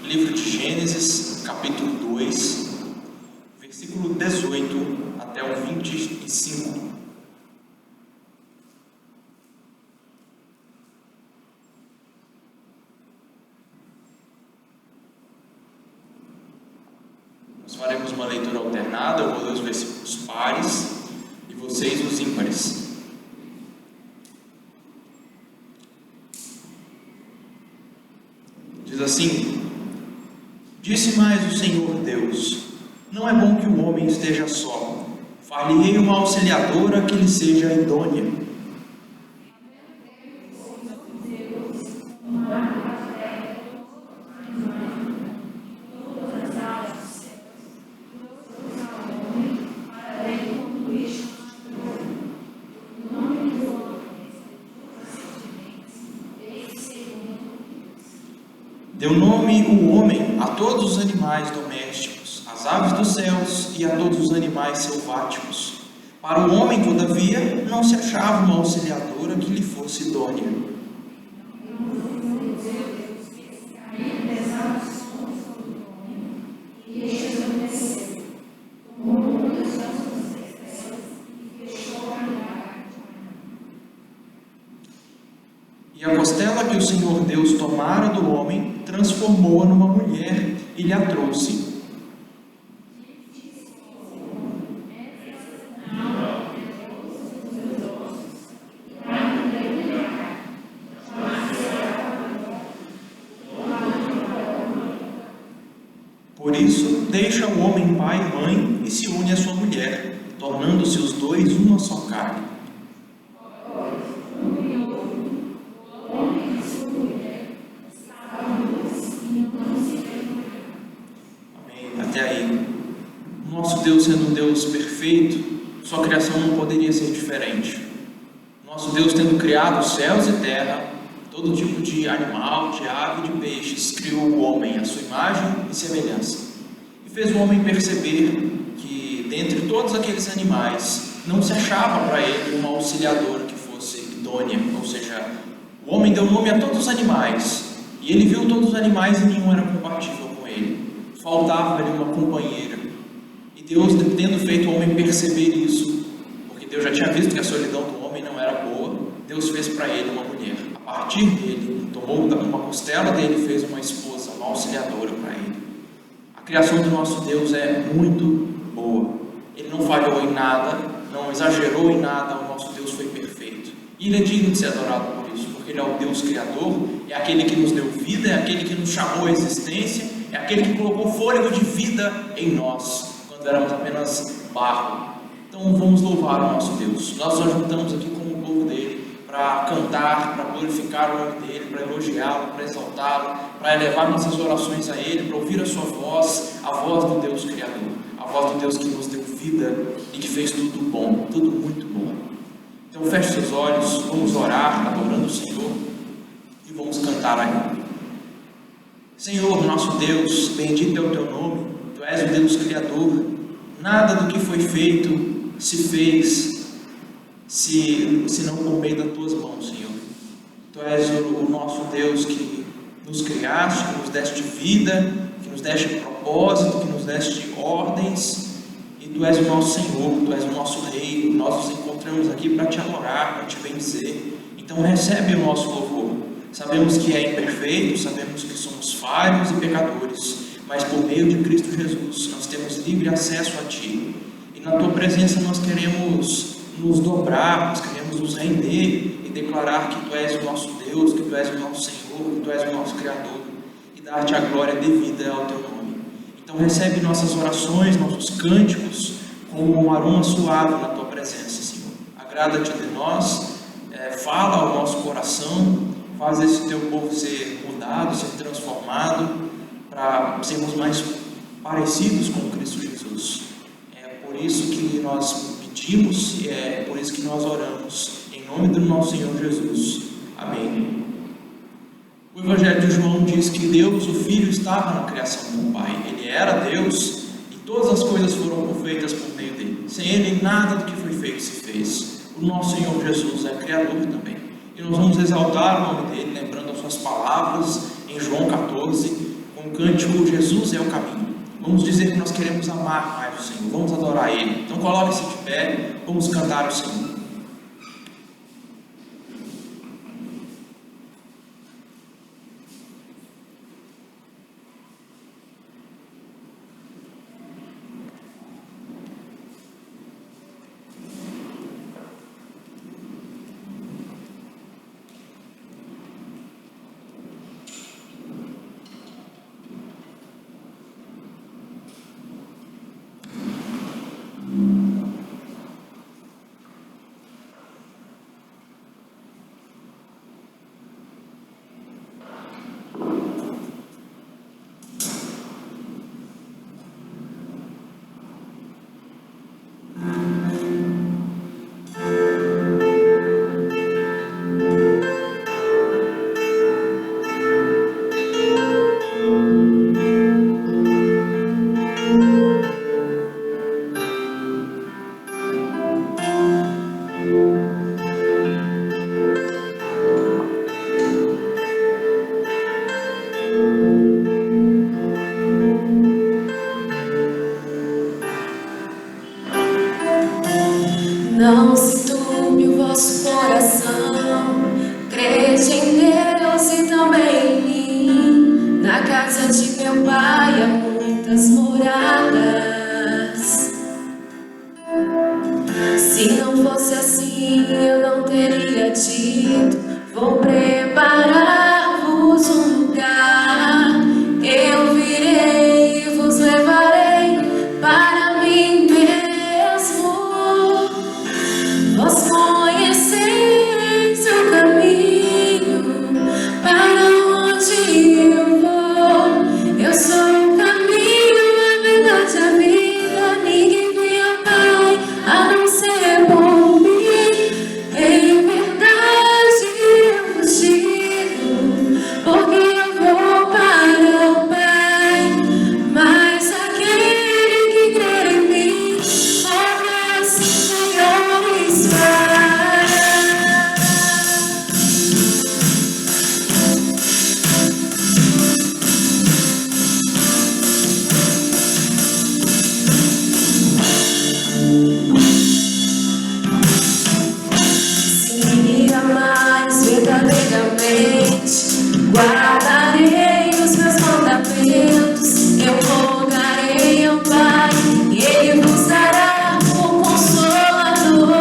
livro de Gênesis, capítulo 2, versículo 18 até o 25. Nós faremos uma leitura alternada, eu vou ler os versículos pares e vocês os ímpares. Diz assim: Disse mais o Senhor Deus: Não é bom que o homem esteja só. Far-lhe-ei uma auxiliadora que lhe seja idônea. Deu nome o homem a todos os animais domésticos, às aves dos céus e a todos os animais selváticos. Para o homem, todavia, não se achava uma auxiliadora que lhe fosse idônea. E a costela que o Senhor Deus tomara do homem, transformou-a numa mulher e lhe a trouxe. Por isso, deixa o homem pai e mãe e se une à sua mulher, tornando-se os dois uma só carne. Nosso Deus sendo um Deus perfeito, sua criação não poderia ser diferente. Nosso Deus tendo criado os céus e terra, todo tipo de animal, de ave e de peixes, criou o homem à sua imagem e semelhança. E fez o homem perceber que, dentre todos aqueles animais, não se achava para ele uma auxiliadora que fosse idônea. Ou seja, o homem deu nome a todos os animais, e ele viu todos os animais e nenhum era compatível com ele. Faltava-lhe uma companheira. Deus, tendo feito o homem perceber isso, porque Deus já tinha visto que a solidão do homem não era boa, Deus fez para ele uma mulher. A partir dele, tomou uma costela dele e fez uma esposa, uma auxiliadora para ele. A criação do nosso Deus é muito boa. Ele não falhou em nada, não exagerou em nada, o nosso Deus foi perfeito. E Ele é digno de ser adorado por isso, porque Ele é o Deus Criador, é aquele que nos deu vida, é aquele que nos chamou à existência, é aquele que colocou fôlego de vida em nós, quando éramos apenas barro. Então vamos louvar o nosso Deus. Nós nos juntamos aqui como o povo dele para cantar, para glorificar o nome dele, para elogiá-lo, para exaltá-lo, para elevar nossas orações a ele, para ouvir a sua voz, a voz do Deus Criador, a voz do Deus que nos deu vida e que fez tudo bom, tudo muito bom. Então feche seus olhos, vamos orar adorando o Senhor e vamos cantar a ele. Senhor, nosso Deus, bendito é o teu nome. Tu és o Deus Criador, nada do que foi feito se fez, se não por meio das tuas mãos, Senhor. Tu és o nosso Deus que nos criaste, que nos deste vida, que nos deste propósito, que nos deste ordens, e Tu és o nosso Senhor, Tu és o nosso Rei. Nós nos encontramos aqui para Te adorar, para Te benzer. Então recebe o nosso louvor. Sabemos que é imperfeito, sabemos que somos falhos e pecadores, mas por meio de Cristo Jesus, nós temos livre acesso a Ti. E na Tua presença nós queremos nos dobrar, nós queremos nos render e declarar que Tu és o nosso Deus, que Tu és o nosso Senhor, que Tu és o nosso Criador, e dar-Te a glória devida ao Teu nome. Então recebe nossas orações, nossos cânticos, como um aroma suave na Tua presença, Senhor. Agrada-te de nós, fala ao nosso coração, faz esse Teu povo ser mudado, ser transformado, para sermos mais parecidos com Cristo Jesus. É por isso que nós pedimos e é por isso que nós oramos, em nome do nosso Senhor Jesus. Amém. O Evangelho de João diz que Deus, o Filho, estava na criação do Pai. Ele era Deus e todas as coisas foram feitas por meio dele. Sem Ele, nada do que foi feito se fez. O nosso Senhor Jesus é Criador também. E nós vamos exaltar o nome dele, lembrando as suas palavras em João 14, com o cântico Jesus é o caminho. Vamos dizer que nós queremos amar mais o Senhor, vamos adorar Ele. Então coloque-se de pé, vamos cantar o Senhor. Não se turbe o vosso coração, crede em Deus e também em mim. Na casa de meu pai há muitas moradas. Se não fosse assim, eu não teria dito: vou preparar-vos um lugar. Eu virei e vos levarei para mim mesmo. Vós conheceis o caminho para onde eu vou. Eu sou o caminho, a verdade, a vida. Ninguém vem ao Pai a não ser por mim. Em verdade eu vos digo, porque eu vou para o Pai. Mas aquele que crer em mim, obras maiores fará. Se me amares verdadeiramente, guardarei os meus mandamentos. Eu rogarei ao Pai e Ele vos dará o Consolador,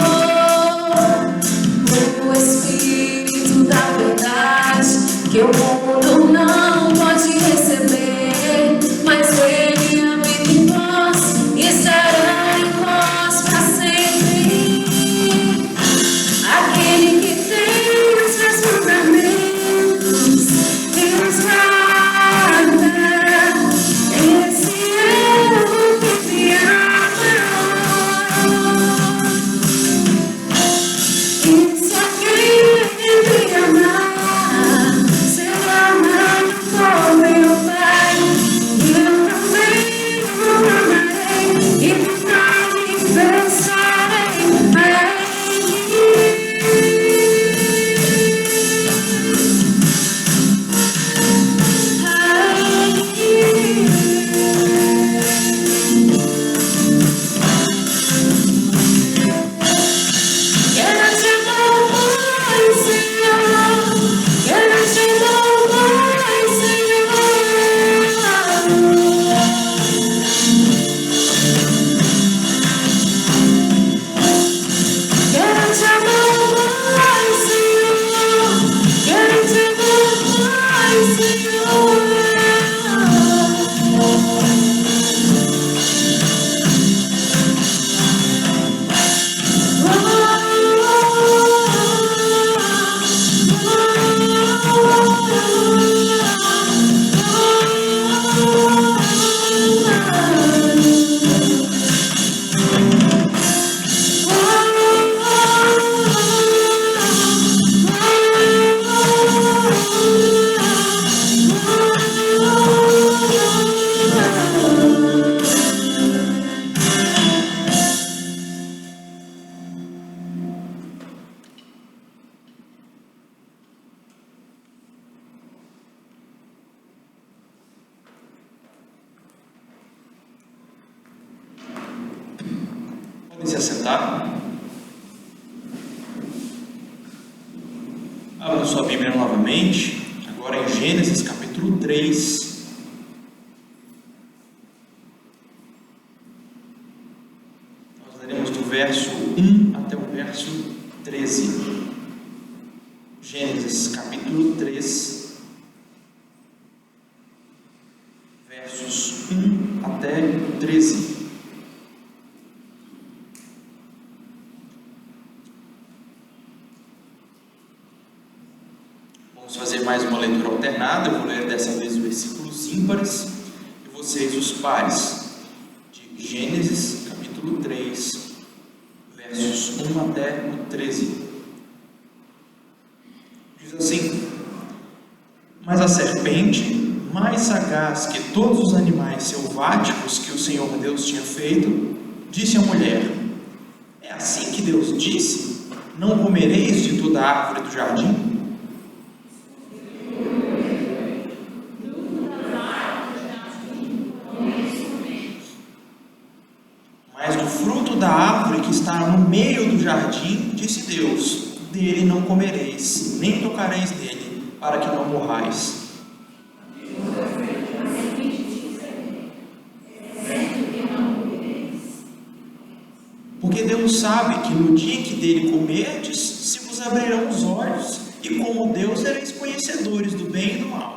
o Espírito da verdade, que o mundo não pode receber, mas Ele habita em vós e estará em vós para sempre. Aquele que tem os meus mandamentos e os guarda, esse é o que me ama. E se alguém me amar, será amado se assentar. Abra sua Bíblia novamente, agora em Gênesis capítulo 3. Nós leremos do verso 1 até o verso 13. Gênesis capítulo 3, versos 1 até 13. Vamos fazer mais uma leitura alternada. Eu vou ler dessa vez os versículos ímpares e vocês os pares. De Gênesis capítulo 3, versos 1 até o 13. Diz assim: Mas a serpente, mais sagaz que todos os animais selváticos que o Senhor Deus tinha feito, disse à mulher: É assim que Deus disse: Não comereis de toda a árvore do jardim? Mas do fruto da árvore que está no meio do jardim, disse Deus: Dele não comereis, nem tocareis nele, para que não morrais. Porque Deus sabe que no dia em que dele comerdes, se vos abrirão os olhos, e como Deus sereis conhecedores do bem e do mal.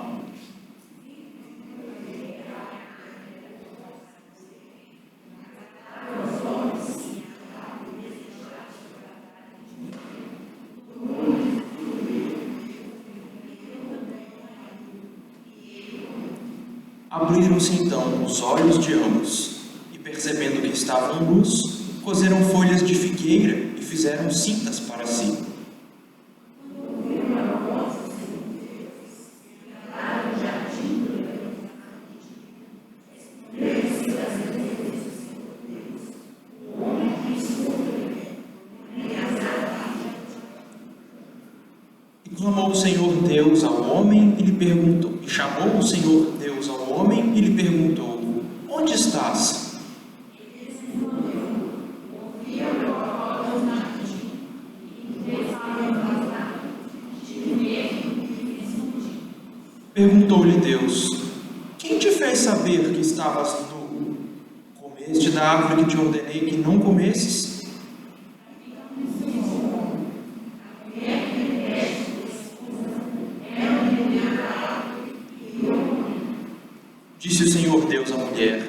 Abriram-se então os olhos de ambos, e percebendo que estavam nus, coseram folhas de figueira e fizeram cintas para si. E clamou o Senhor Deus ao homem e lhe perguntou, e chamou o Senhor Deus ao homem e lhe perguntou: Onde estás? Perguntou-lhe Deus: Quem te fez saber que estavas nu? Comeste da árvore que te ordenei que não comesses? Disse o Senhor Deus à mulher: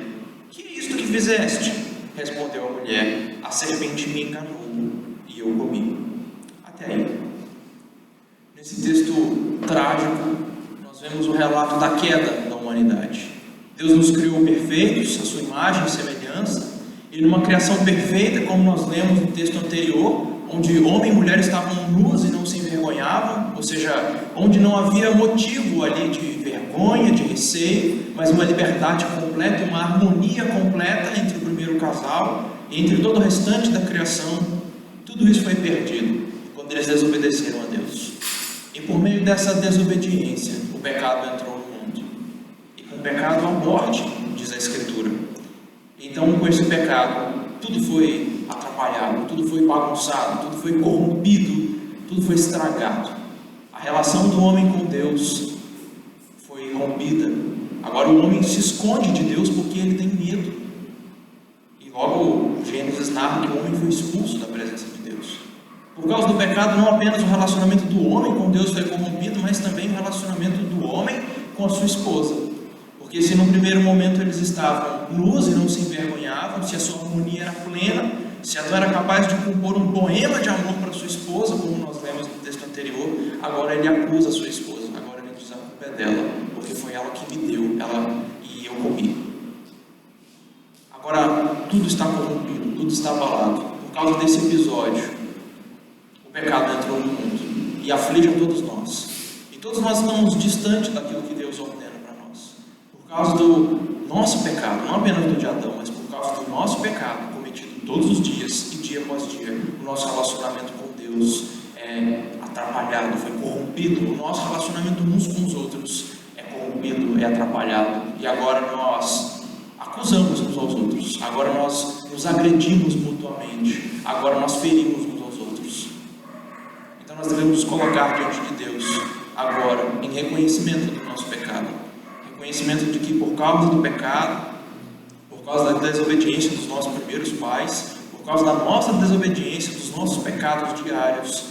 Que é isto que fizeste? Respondeu a mulher: A serpente me enganou e eu comi. Até aí. Nesse texto trágico, nós vemos o relato da queda da humanidade. Deus nos criou perfeitos, à sua imagem e semelhança, e numa criação perfeita, como nós lemos no texto anterior, onde homem e mulher estavam nus e não se envergonhavam, ou seja, onde não havia motivo ali de vergonha, de receio, mas uma liberdade completa, uma harmonia completa entre o primeiro casal e entre todo o restante da criação. Tudo isso foi perdido quando eles desobedeceram a Deus. E por meio dessa desobediência, o pecado entrou no mundo. E com o pecado, a morte, diz a Escritura. Então, com esse pecado, tudo foi atrapalhado, tudo foi bagunçado, tudo foi corrompido, tudo foi estragado. A relação do homem com Deus foi rompida. Agora o homem se esconde de Deus porque ele tem medo. E logo Gênesis narra que o homem foi expulso da presença de Deus. Por causa do pecado, não apenas o relacionamento do homem com Deus foi corrompido, mas também o relacionamento do homem com a sua esposa. Porque se no primeiro momento eles estavam nus e não se envergonhavam, se a sua harmonia era plena, se Adão era capaz de compor um poema de amor para sua esposa, como nós lemos no texto anterior, agora ele acusa a sua esposa, agora ele diz: a culpa é dela, porque foi ela que me deu, e eu comi. Agora tudo está corrompido, tudo está abalado. Por causa desse episódio, o pecado entrou no mundo e aflige a todos nós. E todos nós estamos distantes daquilo que Deus ordena para nós. Por causa do nosso pecado, não apenas do de Adão, mas por causa do nosso pecado cometido todos os dias e dia após dia, o nosso relacionamento com Deus é atrapalhado, foi corrompido. O nosso relacionamento uns com os outros é corrompido, é atrapalhado. E agora nós acusamos uns aos outros, agora nós nos agredimos mutuamente, agora nós ferimos uns aos outros. Então nós devemos nos colocar diante de Deus agora em reconhecimento do nosso pecado, reconhecimento de que por causa do pecado, por causa da desobediência dos nossos primeiros pais, por causa da nossa desobediência, dos nossos pecados diários,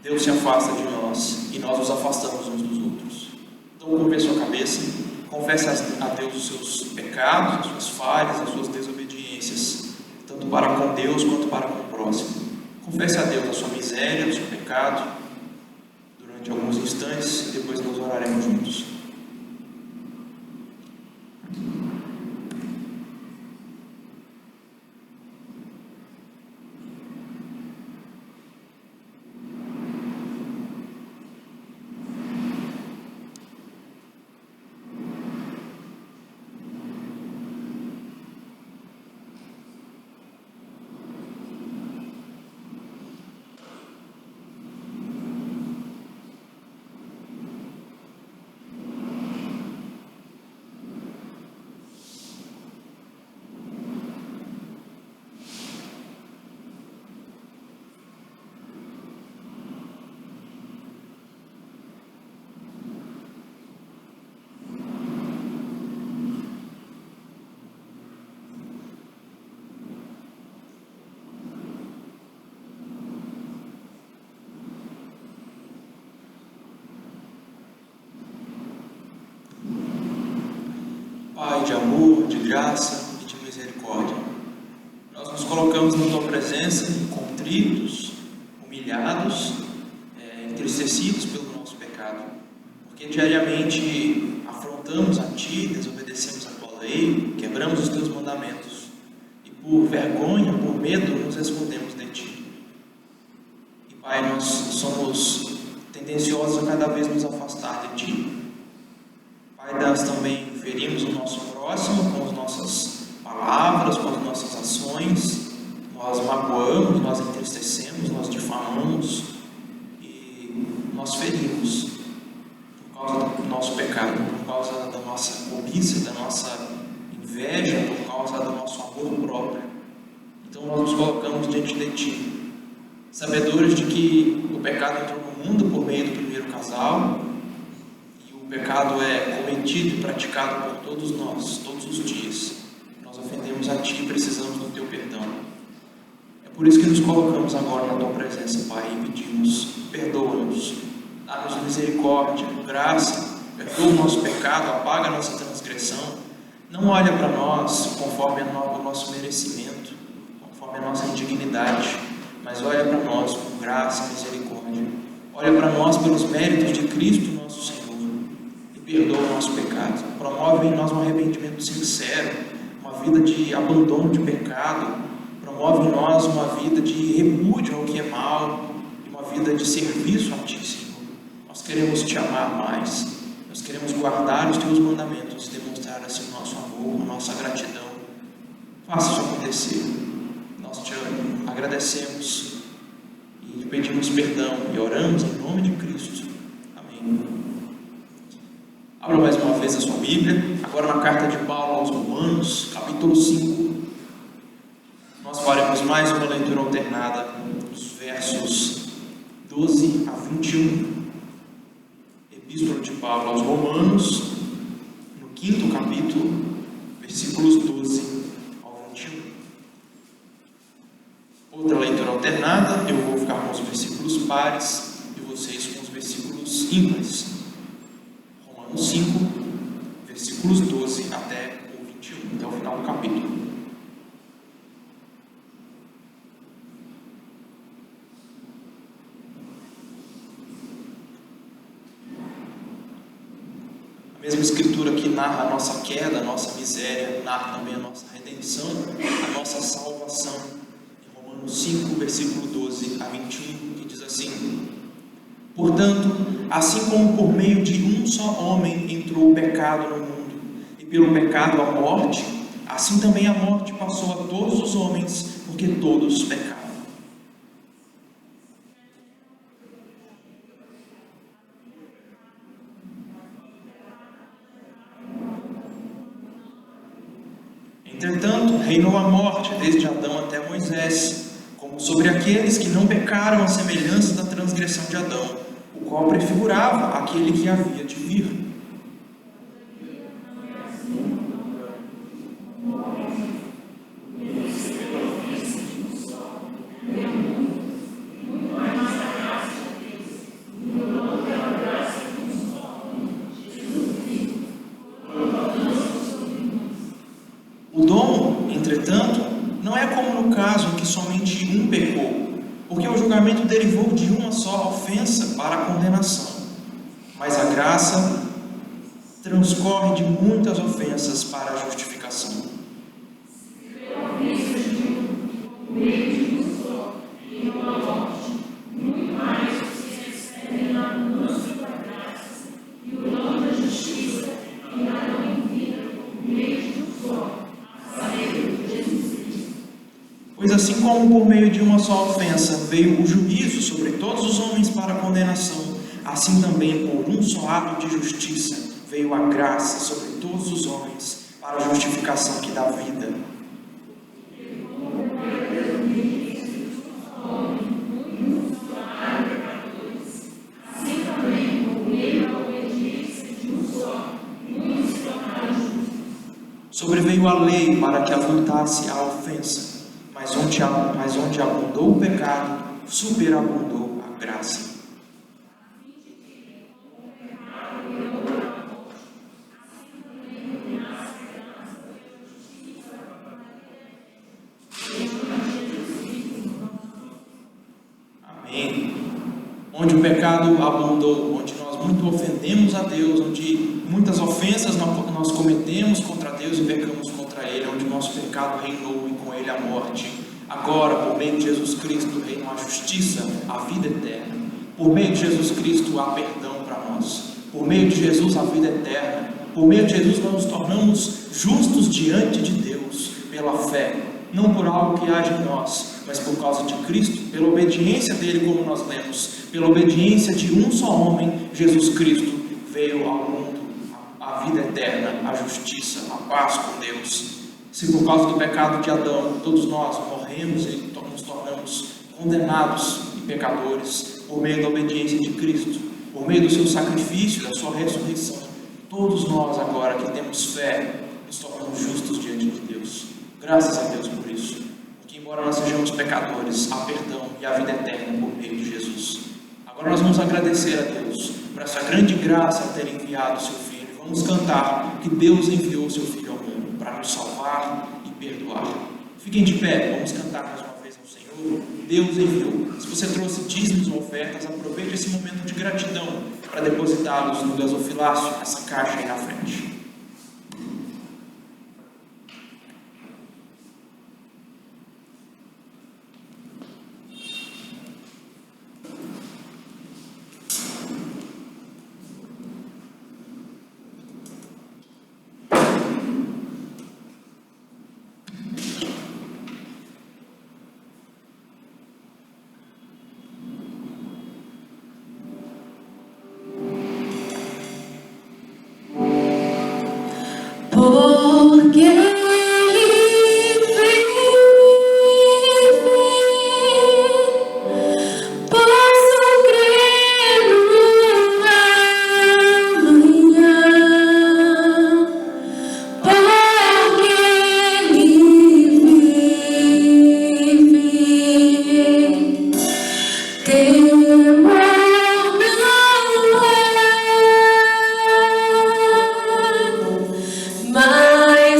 Deus se afasta de nós e nós nos afastamos uns dos outros. Então curve a sua cabeça, confesse a Deus os seus pecados, as suas falhas, as suas desobediências, tanto para com Deus quanto para com o próximo. Confesse a Deus a sua miséria, o seu pecado, durante alguns instantes, e depois nós oraremos juntos. Pai de amor, de graça e de misericórdia, nós nos colocamos na Tua presença, contritos, humilhados, entristecidos pelo nosso pecado, porque diariamente afrontamos a Ti, desobedecemos a Tua lei, quebramos os Teus mandamentos, e por vergonha, por medo, nos escondemos de Ti. E Pai, nós somos tendenciosos a cada vez nos afastar de Ti. Pai, nós também ferimos o nosso próximo com as nossas palavras, com as nossas ações, nós magoamos, nós entristecemos, nós difamamos e nós ferimos por causa do nosso pecado, por causa da nossa cobiça, da nossa inveja, por causa do nosso amor próprio. Então nós nos colocamos diante de Ti, sabedores de que o pecado entrou no mundo por meio do primeiro casal, o pecado é cometido e praticado por todos nós, todos os dias. Nós ofendemos a Ti e precisamos do Teu perdão. É por isso que nos colocamos agora na Tua presença, Pai, e pedimos, perdoa-nos, dá-nos misericórdia, graça, perdoa o nosso pecado, apaga a nossa transgressão. Não olha para nós conforme o nosso merecimento, conforme a nossa indignidade, mas olha para nós com graça e misericórdia. Olha para nós pelos méritos de Cristo, nosso Senhor. Perdoa o nosso pecado, promove em nós um arrependimento sincero, uma vida de abandono de pecado, promove em nós uma vida de repúdio ao que é mal, e uma vida de serviço a Ti, Senhor. Nós queremos Te amar mais, nós queremos guardar os Teus mandamentos e demonstrar assim o nosso amor, a nossa gratidão. Faça isso acontecer. Nós Te agradecemos e pedimos perdão e oramos em nome de Cristo. Amém. Abra mais uma vez a sua Bíblia, agora na carta de Paulo aos Romanos, capítulo 5. Nós faremos mais uma leitura alternada dos versos 12 a 21. Epístola de Paulo aos Romanos, no 5º capítulo, versículos 12 ao 21. Outra leitura alternada, eu vou ficar com os versículos pares e vocês com os versículos ímpares. 5, versículos 12 até o 21, até o final do capítulo. A mesma escritura que narra a nossa queda, a nossa miséria, narra também a nossa redenção, a nossa salvação. Em Romanos 5, versículo 12 a 21, que diz assim: portanto, assim como por meio de um só homem entrou o pecado no mundo, e pelo pecado a morte, assim também a morte passou a todos os homens, porque todos pecaram. Entretanto, reinou a morte desde Adão até Moisés, como sobre aqueles que não pecaram à semelhança da transgressão de Adão, o qual prefigurava aquele que havia de vir. O dom, entretanto, não é como no caso em que somente um pecou, porque o julgamento derivou de uma só ofensa para a condenação. Mas a graça transcorre de muitas ofensas para a justificação. Pois assim como por meio de uma só ofensa veio o juízo sobre todos os homens para a condenação, assim também por um só ato de justiça veio a graça sobre todos os homens para a justificação que dá vida. Sobreveio a lei para que avultasse a ofensa, mas onde abundou o pecado, superabundou a graça. Amém. Onde o pecado abundou, onde nós muito ofendemos a Deus, onde muitas ofensas nós cometemos contra Deus e pecamos contra Ele, onde o nosso pecado reinou e com Ele a morte. Agora, por meio de Jesus Cristo, reina a justiça, a vida eterna. Por meio de Jesus Cristo, há perdão para nós. Por meio de Jesus, a vida eterna. Por meio de Jesus, nós nos tornamos justos diante de Deus pela fé. Não por algo que age em nós, mas por causa de Cristo, pela obediência dele, como nós lemos, pela obediência de um só homem, Jesus Cristo, veio ao mundo a vida eterna, a justiça, a paz com Deus. Se por causa do pecado de Adão, todos nós morremos e nos tornamos condenados e pecadores, por meio da obediência de Cristo, por meio do seu sacrifício, da sua ressurreição, todos nós agora que temos fé, nos tornamos justos diante de Deus. Graças a Deus por isso. Porque embora nós sejamos pecadores, há perdão e há vida eterna por meio de Jesus. Agora nós vamos agradecer a Deus por essa grande graça de ter enviado o seu Filho. Vamos cantar que Deus enviou o seu Filho ao mundo para nos salvar e perdoar. Fiquem de pé, vamos cantar mais uma vez ao Senhor. Deus enviou. Se você trouxe dízimos ou ofertas, aproveite esse momento de gratidão para depositá-los no gasofilácio, nessa caixa aí na frente. Porque pra nos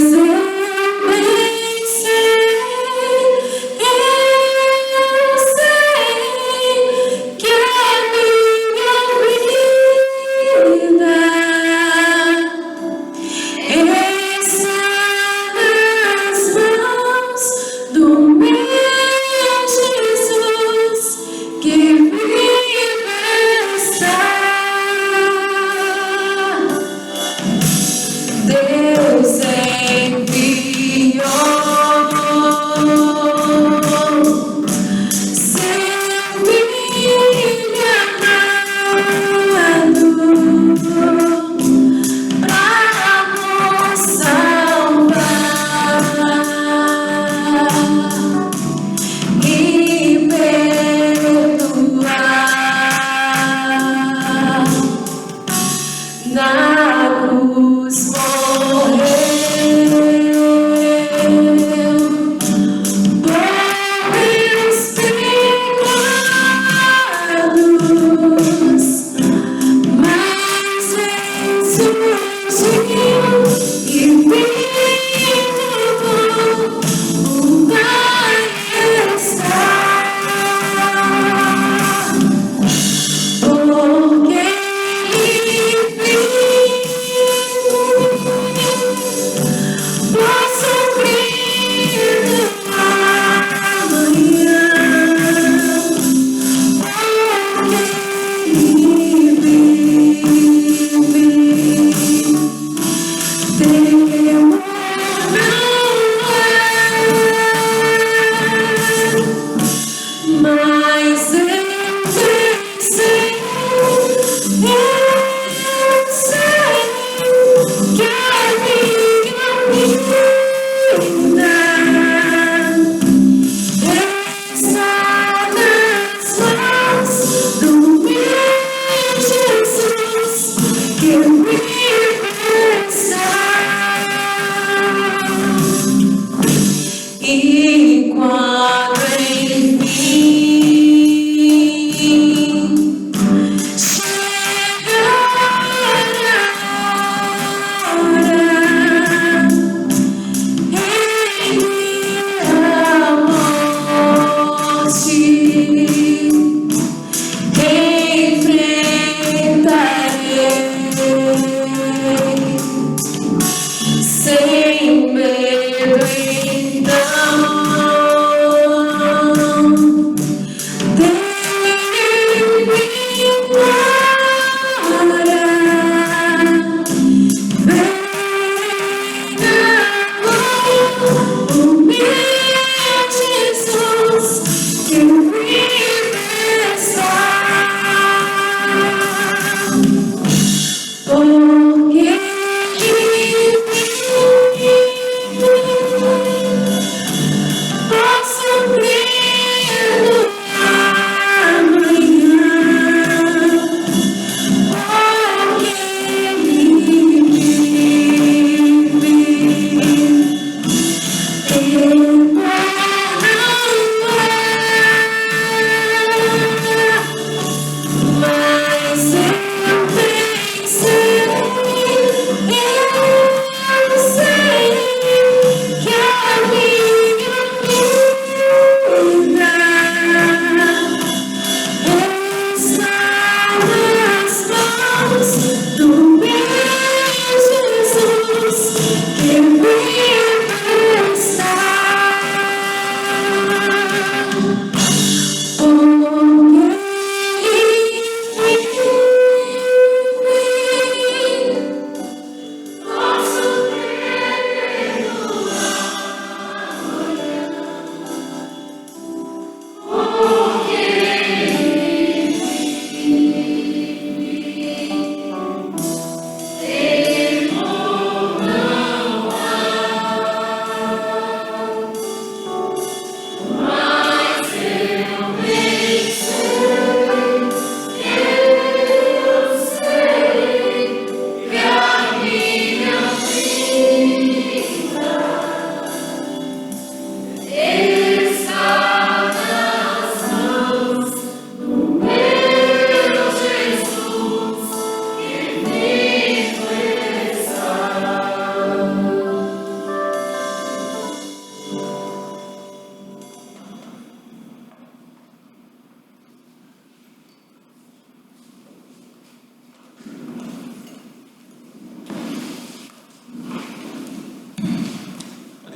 salvar.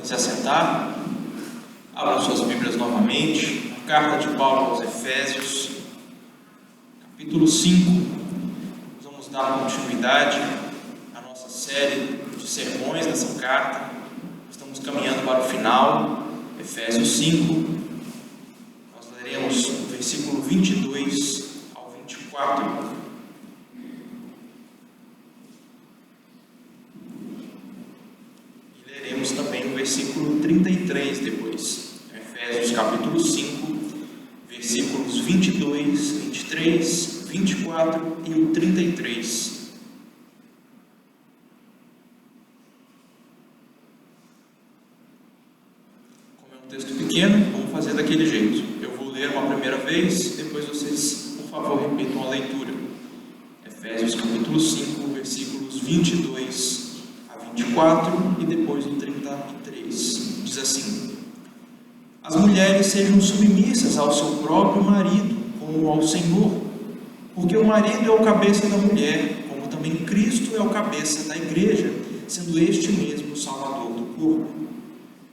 Se assentar, abram suas Bíblias novamente, a carta de Paulo aos Efésios, capítulo 5. Nós vamos dar continuidade à nossa série de sermões nessa carta. Estamos caminhando para o final, Efésios 5. Nós leremos o versículo 22 ao 24. Também o versículo 33 depois, Efésios capítulo 5, versículos 22, 23, 24 e o 33. Como é um texto pequeno, vamos fazer daquele jeito. Eu vou ler uma primeira vez, depois vocês, por favor, repitam a leitura. Efésios capítulo 5, versículos 22 a 24 e depois o 33. Diz assim: as mulheres sejam submissas ao seu próprio marido, como ao Senhor, porque o marido é o cabeça da mulher, como também Cristo é o cabeça da igreja, sendo este mesmo o Salvador do corpo.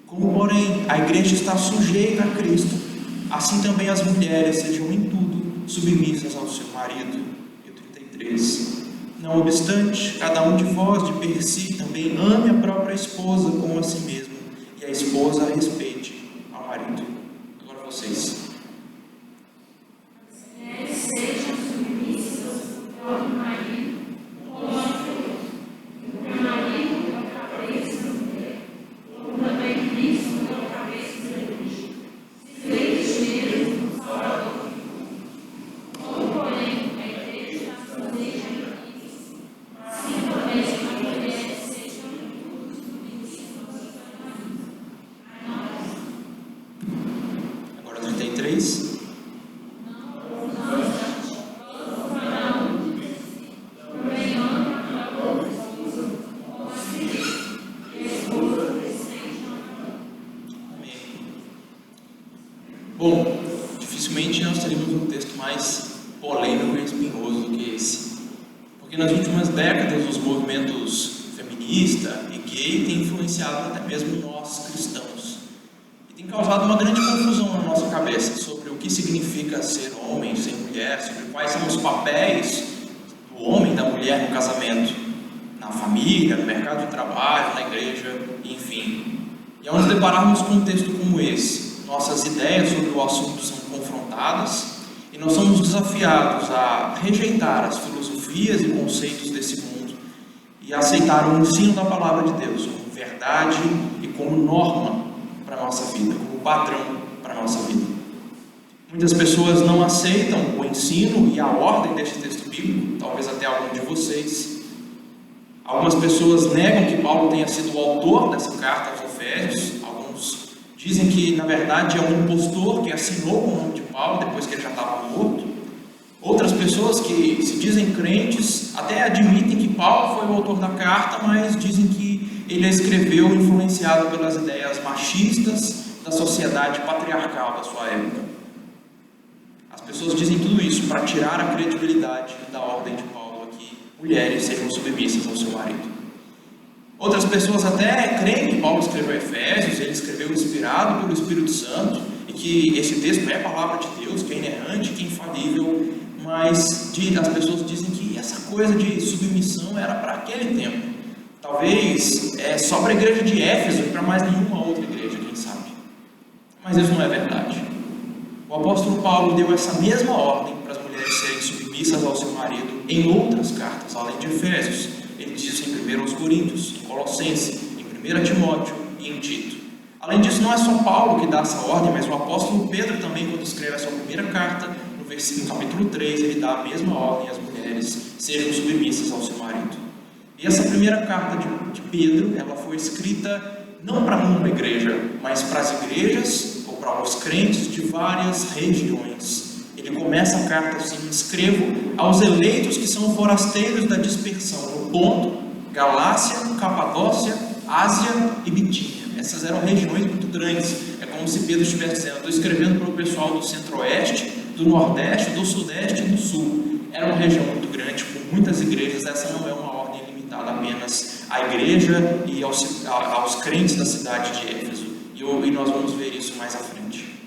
Como, porém, a igreja está sujeita a Cristo, assim também as mulheres sejam em tudo submissas ao seu marido. E o 33: Não obstante, cada um de vós, de per si, também ame a própria esposa como a si mesmo, e a esposa a respeite ao marido. Agora vocês. Sejam submissas ao marido, como a Deus. O marido é a cabeça da mulher, como também Cristo é a cabeça da igreja. Se Deus mesmo o Salvador, como porém a igreja seja submissa, assim também as mulheres sejam tudo submissas aos seus maridos. Agora 33. Bom, dificilmente nós teríamos um texto mais polêmico e espinhoso do que esse. Porque nas últimas décadas os movimentos feminista e gay têm influenciado até mesmo nós cristãos. E tem causado uma grande confusão na nossa cabeça sobre o que significa ser homem, ser mulher, sobre quais são os papéis do homem e da mulher no casamento, na família, no mercado de trabalho, na igreja, enfim. E ao nos depararmos com um texto como esse, nossas ideias sobre o assunto são confrontadas e nós somos desafiados a rejeitar as filosofias e conceitos desse mundo e a aceitar o ensino da palavra de Deus como verdade e como norma para a nossa vida, como padrão para a nossa vida. Muitas pessoas não aceitam o ensino e a ordem deste texto bíblico, talvez até algum de vocês. Algumas pessoas negam que Paulo tenha sido o autor dessa carta aos Efésios. Alguns dizem que, na verdade, é um impostor que assinou com o nome de Paulo depois que ele já estava morto. Outras pessoas que se dizem crentes até admitem que Paulo foi o autor da carta, mas dizem que ele a escreveu influenciado pelas ideias machistas da sociedade patriarcal da sua época. As pessoas dizem tudo isso para tirar a credibilidade da ordem de Paulo aqui. Mulheres sejam submissas ao seu marido. Outras pessoas até creem que Paulo escreveu Efésios, ele escreveu inspirado pelo Espírito Santo, e que esse texto é a palavra de Deus, que é inerrante, que é infalível, mas as pessoas dizem que essa coisa de submissão era para aquele tempo. Talvez só para a igreja de Éfeso e para mais nenhuma outra igreja, quem sabe. Mas isso não é verdade. O apóstolo Paulo deu essa mesma ordem para as mulheres serem submissas ao seu marido em outras cartas, além de Efésios. Ele diz isso em 1 Coríntios, em Colossenses, em 1 Timóteo e em Tito. Além disso, não é só Paulo que dá essa ordem, mas o apóstolo Pedro também, quando escreve a sua primeira carta, no capítulo 3, ele dá a mesma ordem às mulheres serem submissas ao seu marido. E essa primeira carta de Pedro, ela foi escrita não para uma igreja, mas para as igrejas ou para os crentes de várias regiões. Ele começa a carta assim: escrevo aos eleitos que são forasteiros da dispersão no Ponto, Galácia, Capadócia, Ásia e Bitínia. Essas eram regiões muito grandes. É como se Pedro estivesse dizendo: estou escrevendo para o pessoal do Centro-Oeste, do Nordeste, do Sudeste e do Sul. Era uma região muito grande, com muitas igrejas. Essa não é uma ordem limitada apenas à igreja e aos crentes da cidade de Éfeso. E nós vamos ver isso mais à frente.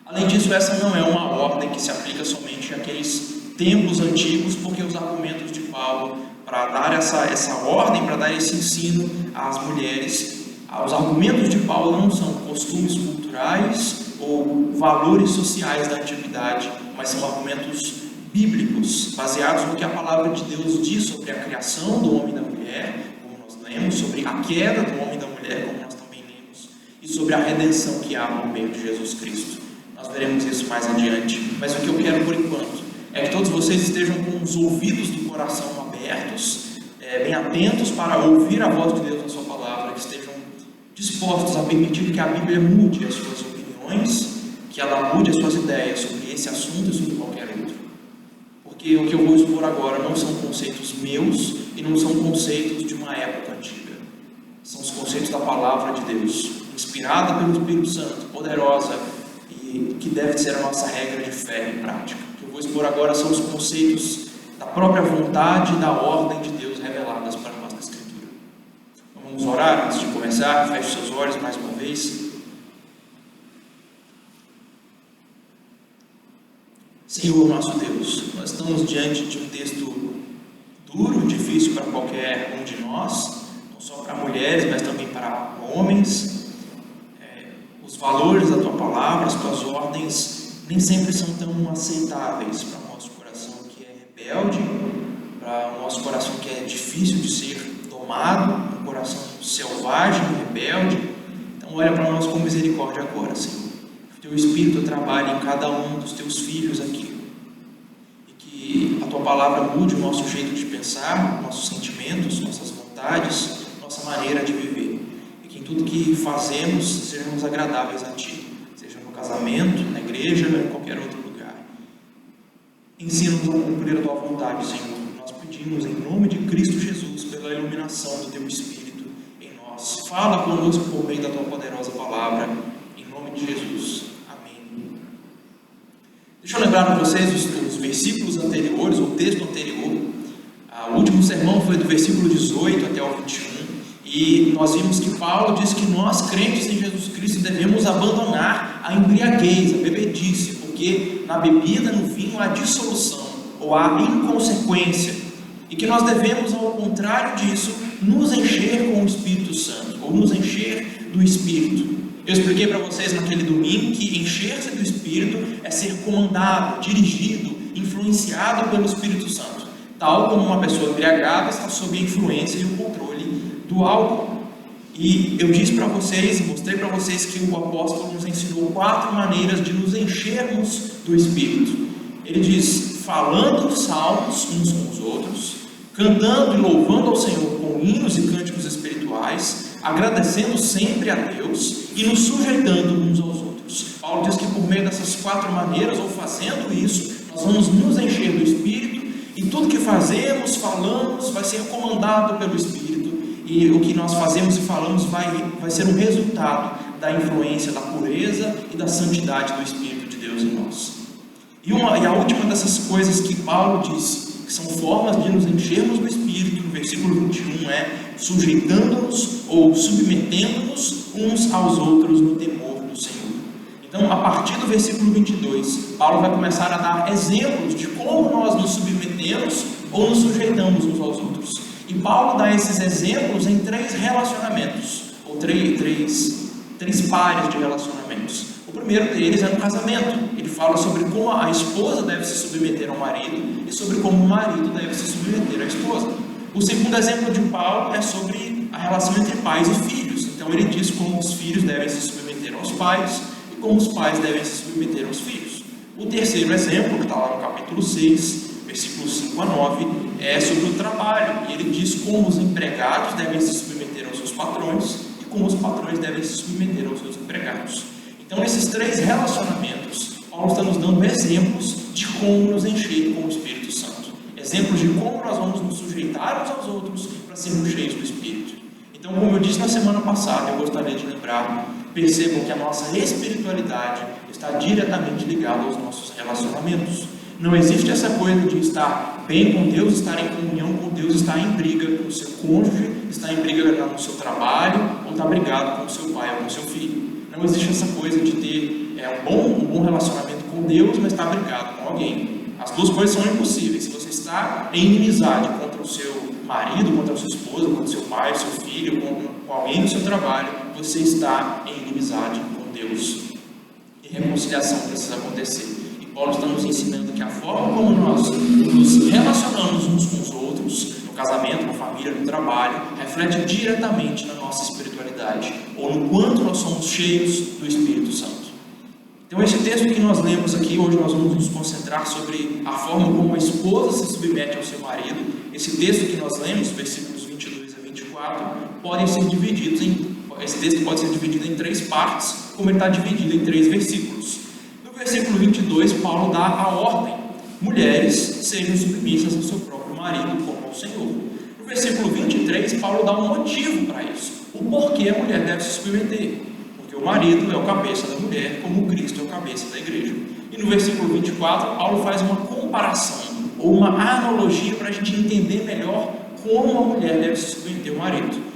Além disso, essa não é uma ordem que se aplica somente àqueles tempos antigos, porque os argumentos de Paulo para dar essa ordem, para dar esse ensino às mulheres, os argumentos de Paulo não são costumes culturais ou valores sociais da antiguidade, mas são argumentos bíblicos, baseados no que a palavra de Deus diz sobre a criação do homem e da mulher, como nós lemos, sobre a queda do homem e da mulher, como nós também lemos, e sobre a redenção que há por meio de Jesus Cristo. Nós veremos isso mais adiante, mas o que eu quero por enquanto é que todos vocês estejam com os ouvidos do coração abertos, bem atentos para ouvir a voz de Deus na sua palavra, que estejam dispostos a permitir que a Bíblia mude as suas opiniões, que ela mude as suas ideias sobre esse assunto e sobre qualquer outro. Porque o que eu vou expor agora não são conceitos meus e não são conceitos de uma época antiga. São os conceitos da palavra de Deus, inspirada pelo Espírito Santo, poderosa, e que deve ser a nossa regra de fé e prática. O que eu vou expor agora são os conceitos da própria vontade e da ordem de Deus reveladas para nós na Escritura. Então, vamos orar antes de começar. Feche seus olhos mais uma vez. Senhor nosso Deus, nós estamos diante de um texto duro, difícil para qualquer um de nós, não só para mulheres, mas também para homens. Os valores da tua palavra, as tuas ordens, nem sempre são tão aceitáveis para o nosso coração que é rebelde, para o nosso coração que é difícil de ser domado, um coração selvagem, rebelde. Então olha para nós com misericórdia agora, Senhor. Que o teu Espírito trabalhe em cada um dos teus filhos aqui, e que a tua palavra mude o nosso jeito de pensar, nossos sentimentos, nossas vontades, nossa maneira de viver, e que em tudo que fazemos sejamos agradáveis a ti, seja no casamento, na igreja, ou em qualquer outro lugar. Ensina-nos a cumprir a tua vontade, Senhor. Nós pedimos em nome de Cristo Jesus, pela iluminação do teu Espírito em nós. Fala conosco por meio da tua poderosa palavra, em nome de Jesus. Amém. Deixa eu lembrar para vocês os versículos anteriores, o texto anterior. O último sermão foi do versículo 18 até o 21, e nós vimos que Paulo diz que nós, crentes em Jesus Cristo, devemos abandonar a embriaguez, a bebedice, porque na bebida, no vinho, há dissolução, ou há inconsequência, e que nós devemos, ao contrário disso, nos encher com o Espírito Santo, ou nos encher do Espírito. Eu expliquei para vocês naquele domingo que encher-se do Espírito é ser comandado, dirigido, influenciado pelo Espírito Santo, tal como uma pessoa embriagada está sob a influência e o controle do álcool. E eu disse para vocês, mostrei para vocês que o apóstolo nos ensinou 4 maneiras de nos enchermos do Espírito. Ele diz: falando salmos uns com os outros, cantando e louvando ao Senhor com hinos e cânticos espirituais, agradecendo sempre a Deus e nos sujeitando uns aos outros. Paulo diz que por meio dessas 4 maneiras, ou fazendo isso, nós vamos nos encher do Espírito, e tudo que fazemos, falamos, vai ser comandado pelo Espírito, e o que nós fazemos e falamos vai ser um resultado da influência, da pureza e da santidade do Espírito de Deus em nós. E a última dessas coisas que Paulo disse, que são formas de nos enchermos do Espírito, no versículo 21, é sujeitando-nos ou submetendo-nos uns aos outros no temor do Senhor. Então, a partir do versículo 22, Paulo vai começar a dar exemplos de como nós nos submetemos ou nos sujeitamos uns aos outros. E Paulo dá esses exemplos em 3 relacionamentos, ou três pares de relacionamentos. O primeiro deles é no casamento. Ele fala sobre como a esposa deve se submeter ao marido e sobre como o marido deve se submeter à esposa. O segundo exemplo de Paulo é sobre a relação entre pais e filhos. Então ele diz como os filhos devem se submeter aos pais e como os pais devem se submeter aos filhos. O terceiro exemplo, que está lá no capítulo 6, versículos 5 a 9, é sobre o trabalho. E ele diz como os empregados devem se submeter aos seus patrões e como os patrões devem se submeter aos seus empregados. Então, nesses 3 relacionamentos, Paulo está nos dando exemplos de como nos encher com o Espírito Santo. Exemplos de como nós vamos nos sujeitar uns aos outros para sermos cheios do Espírito. Então, como eu disse na semana passada, eu gostaria de lembrar, percebam que a nossa espiritualidade está diretamente ligada aos nossos relacionamentos. Não existe essa coisa de estar bem com Deus, estar em comunhão com Deus, estar em briga com o seu cônjuge, estar em briga no seu trabalho, ou estar brigado com o seu pai ou com o seu filho. Não existe essa coisa de ter um bom relacionamento com Deus, mas estar brigado com alguém. As duas coisas são impossíveis. Se você está em inimizade contra o seu marido, contra a sua esposa, contra o seu pai, seu filho, com alguém do seu trabalho, você está em inimizade com Deus. E reconciliação precisa acontecer. Paulo está nos ensinando que a forma como nós nos relacionamos uns com os outros, no casamento, na família, no trabalho, reflete diretamente na nossa espiritualidade, ou no quanto nós somos cheios do Espírito Santo. Então, esse texto que nós lemos aqui, hoje nós vamos nos concentrar sobre a forma como a esposa se submete ao seu marido. Esse texto que nós lemos, versículos 22 a 24, esse texto pode ser dividido em 3 partes, como ele está dividido em 3 versículos. No versículo 22, Paulo dá a ordem: mulheres sejam submissas ao seu próprio marido como ao Senhor. No versículo 23, Paulo dá um motivo para isso, o porquê a mulher deve se submeter, porque o marido é o cabeça da mulher, como Cristo é o cabeça da igreja. E no versículo 24, Paulo faz uma comparação, ou uma analogia, para a gente entender melhor como a mulher deve se submeter ao marido.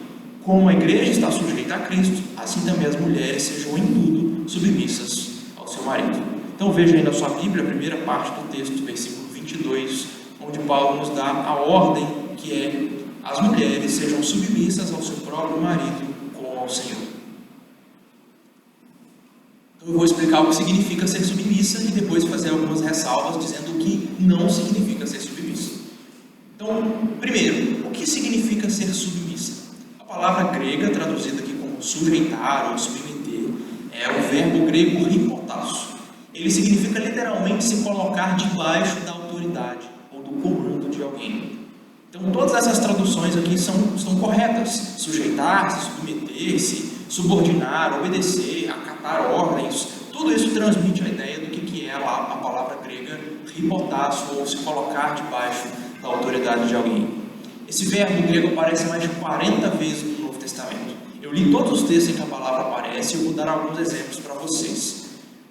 Como a igreja está sujeita a Cristo, assim também as mulheres sejam em tudo submissas ao seu marido. Então veja aí na sua Bíblia, a primeira parte do texto, versículo 22, onde Paulo nos dá a ordem que é: as mulheres sejam submissas ao seu próprio marido como ao Senhor. Então eu vou explicar o que significa ser submissa e depois fazer algumas ressalvas dizendo o que não significa ser submissa. Então, primeiro, o que significa ser submissa? A palavra grega, traduzida aqui como sujeitar ou submeter, é o verbo grego hypotasso. Ele significa literalmente se colocar debaixo da autoridade ou do comando de alguém. Então, todas essas traduções aqui estão corretas. Sujeitar-se, submeter-se, subordinar, obedecer, acatar ordens. Tudo isso transmite a ideia do que é a palavra grega hypotasso, ou se colocar debaixo da autoridade de alguém. Esse verbo grego aparece mais de 40 vezes no Novo Testamento. Eu li todos os textos em que a palavra aparece e eu vou dar alguns exemplos para vocês.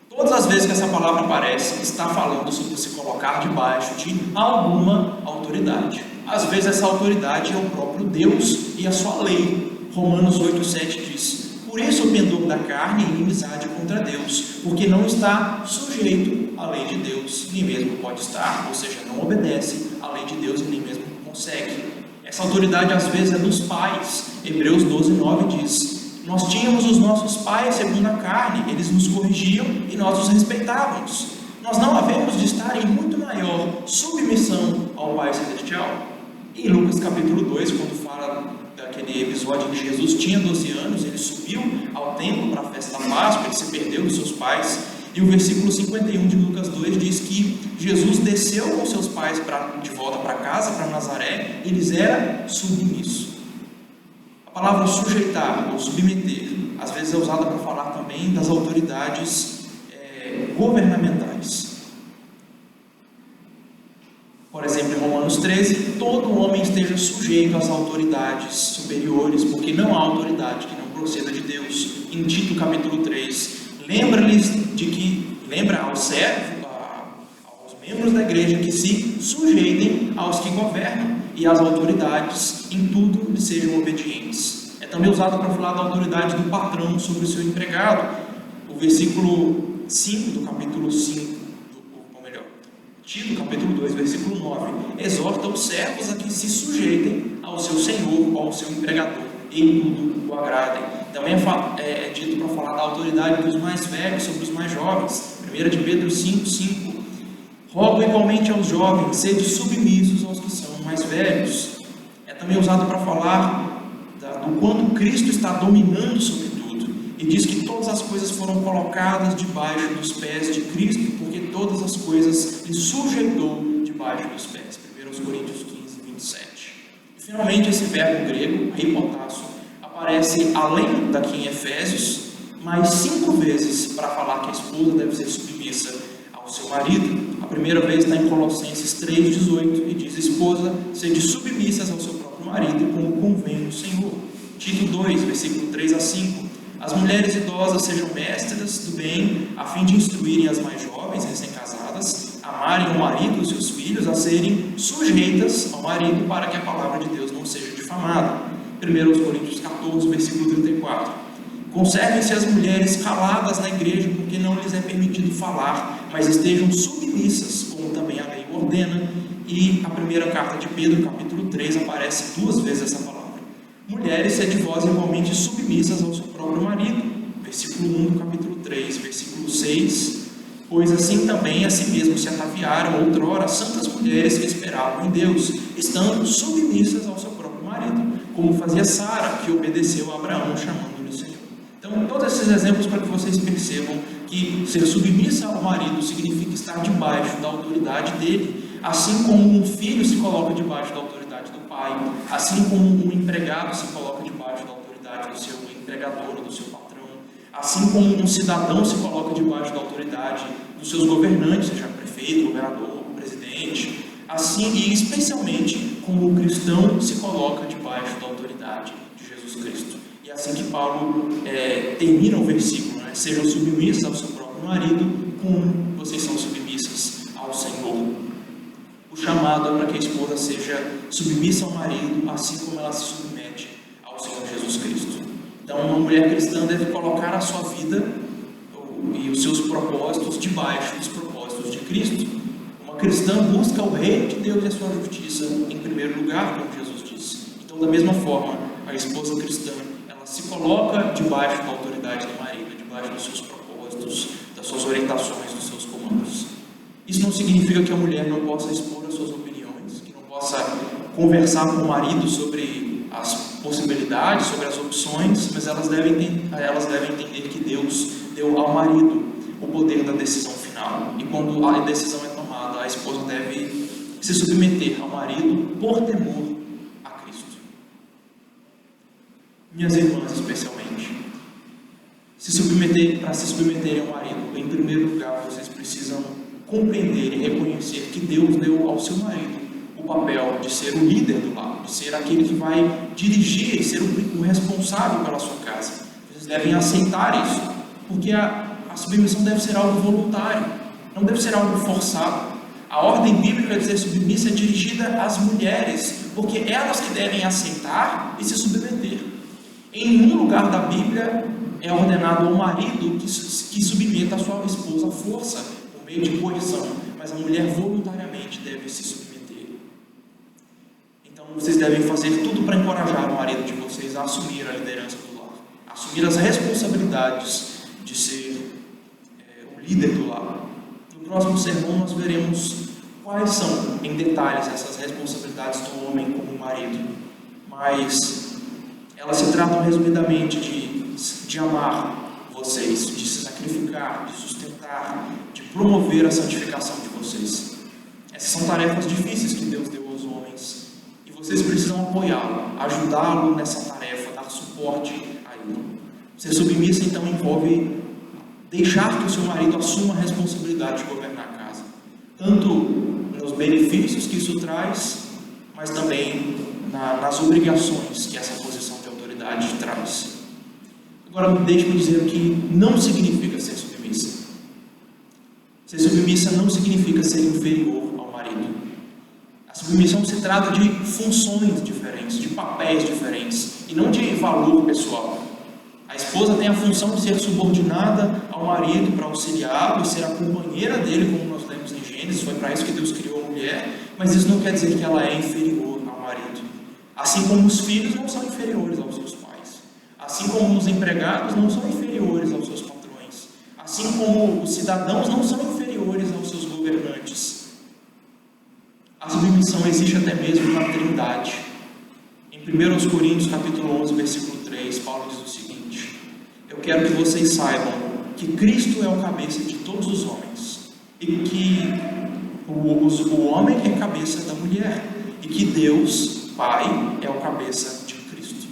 Todas as vezes que essa palavra aparece, está falando sobre se colocar debaixo de alguma autoridade. Às vezes essa autoridade é o próprio Deus e a sua lei. Romanos 8,7 diz: por isso o pendor da carne é inimizade contra Deus, porque não está sujeito à lei de Deus, nem mesmo pode estar, ou seja, não obedece à lei de Deus e nem mesmo consegue. Essa autoridade às vezes é dos pais. Hebreus 12,9 diz: nós tínhamos os nossos pais segundo a carne, eles nos corrigiam e nós os respeitávamos. Nós não havemos de estar em muito maior submissão ao Pai Celestial. Em Lucas capítulo 2, quando fala daquele episódio em que Jesus tinha 12 anos, ele subiu ao templo para a festa da Páscoa, ele se perdeu dos seus pais, e o versículo 51 de Lucas 2 diz que Jesus desceu com seus pais de volta para casa, para Nazaré, e lhes era submisso. A palavra sujeitar ou submeter, às vezes é usada para falar também das autoridades governamentais. Por exemplo, em Romanos 13, todo homem esteja sujeito às autoridades superiores, porque não há autoridade que não proceda de Deus. Em Tito capítulo 3, lembra aos servos, aos membros da igreja, que se sujeitem aos que governam e às autoridades, em tudo lhes sejam obedientes. É também usado para falar da autoridade do patrão sobre o seu empregado. O versículo 5 do capítulo 5, Tito, capítulo 2, versículo 9, exorta os servos a que se sujeitem ao seu senhor ou ao seu empregador, e em tudo o agradem. Também é dito para falar da autoridade dos mais velhos sobre os mais jovens. 1 de Pedro 5,5, rogo igualmente aos jovens, sede submissos aos que são mais velhos. É também usado para falar do quanto Cristo está dominando sobre tudo, e diz que todas as coisas foram colocadas debaixo dos pés de Cristo, porque todas as coisas lhe sujeitou debaixo dos pés. 1 Coríntios 15:27. E finalmente esse verbo grego, hypotasso, aparece além daqui em Efésios, mais 5 vezes para falar que a esposa deve ser submissa ao seu marido. A primeira vez está em Colossenses 3:18 e diz: esposa, sede submissas ao seu próprio marido, como convém no Senhor. Tito 2, versículo 3-5, as mulheres idosas sejam mestras do bem, a fim de instruírem as mais jovens, recém-casadas, amarem o marido e os seus filhos, a serem sujeitas ao marido, para que a palavra de Deus não seja difamada. 1 Coríntios 14, versículo 34. Conservem-se as mulheres caladas na igreja, porque não lhes é permitido falar, mas estejam submissas, como também a lei ordena. E a primeira carta de Pedro, capítulo 3, aparece 2 vezes essa palavra. Mulheres, sede vós igualmente submissas ao seu próprio marido. Versículo 1 do capítulo 3, versículo 6. Pois assim também a si mesmo se ataviaram outrora santas mulheres que esperavam em Deus, estando submissas ao seu próprio marido, como fazia Sara, que obedeceu a Abraão, chamando-lhe Senhor. Então, todos esses exemplos para que vocês percebam que ser submissa ao marido significa estar debaixo da autoridade dele, assim como um filho se coloca debaixo da autoridade do pai, assim como um empregado se coloca debaixo da autoridade do seu empregador ou do seu patrão, assim como um cidadão se coloca debaixo da autoridade dos seus governantes, seja prefeito, governador, presidente, assim e especialmente como o cristão se coloca debaixo da autoridade de Jesus Cristo. E é assim que Paulo termina o versículo, né? Sejam submissas ao seu próprio marido, como vocês são submissas ao Senhor. O chamado é para que a esposa seja submissa ao marido, assim como ela se submete ao Senhor Jesus Cristo. Então, uma mulher cristã deve colocar a sua vida e os seus propósitos debaixo dos propósitos de Cristo. Uma cristã busca o reino de Deus e a sua justiça em primeiro lugar, como Jesus Então, da mesma forma, a esposa cristã, ela se coloca debaixo da autoridade do marido, debaixo dos seus propósitos, das suas orientações, dos seus comandos. Isso não significa que a mulher não possa expor as suas opiniões, que não possa conversar com o marido sobre as possibilidades, sobre as opções, mas elas devem entender que Deus deu ao marido o poder da decisão final. E quando a decisão é tomada, a esposa deve se submeter ao marido por temor a Cristo. Minhas irmãs, especialmente, para se submeterem ao marido, em primeiro lugar, vocês precisam compreender e reconhecer que Deus deu ao seu marido o papel de ser o líder do lar, de ser aquele que vai dirigir e ser o responsável pela sua casa. Vocês devem aceitar isso, porque a submissão deve ser algo voluntário, não deve ser algo forçado. A ordem bíblica de ser submissa é dirigida às mulheres, porque elas que devem aceitar e se submeter. Em nenhum lugar da Bíblia é ordenado ao marido que submeta a sua esposa à força, por meio de coerção, mas a mulher voluntariamente deve se submeter. Então vocês devem fazer tudo para encorajar o marido de vocês a assumir a liderança do lar, a assumir as responsabilidades de ser o líder do lar. No próximo sermão nós veremos quais são, em detalhes, essas responsabilidades do homem como marido, mas elas se tratam resumidamente de amar vocês, de se sacrificar, de sustentar, de promover a santificação de vocês. Essas são tarefas difíceis que Deus deu aos homens e vocês precisam apoiá-lo, ajudá-lo nessa tarefa, dar suporte a ele. Ser submissa então envolve deixar que o seu marido assuma a responsabilidade de governar a casa, tanto nos benefícios que isso traz, mas também nas obrigações que essa posição de autoridade traz. Agora, deixe-me dizer o que não significa ser submissa. Ser submissa não significa ser inferior ao marido. A submissão se trata de funções diferentes, de papéis diferentes, e não de valor pessoal. A esposa tem a função de ser subordinada ao marido para auxiliá-lo e ser a companheira dele, como nós lemos em Gênesis. Foi para isso que Deus criou a mulher, mas isso não quer dizer que ela é inferior ao marido. Assim como os filhos não são inferiores aos seus pais, assim como os empregados não são inferiores aos seus patrões, assim como os cidadãos não são inferiores aos seus governantes. A submissão existe até mesmo na Trindade. Em 1 Coríntios capítulo 11, versículo 3, Paulo diz o seguinte: eu quero que vocês saibam que Cristo é o cabeça de todos os homens, e que o homem é cabeça da mulher, e que Deus, Pai, é o cabeça de Cristo.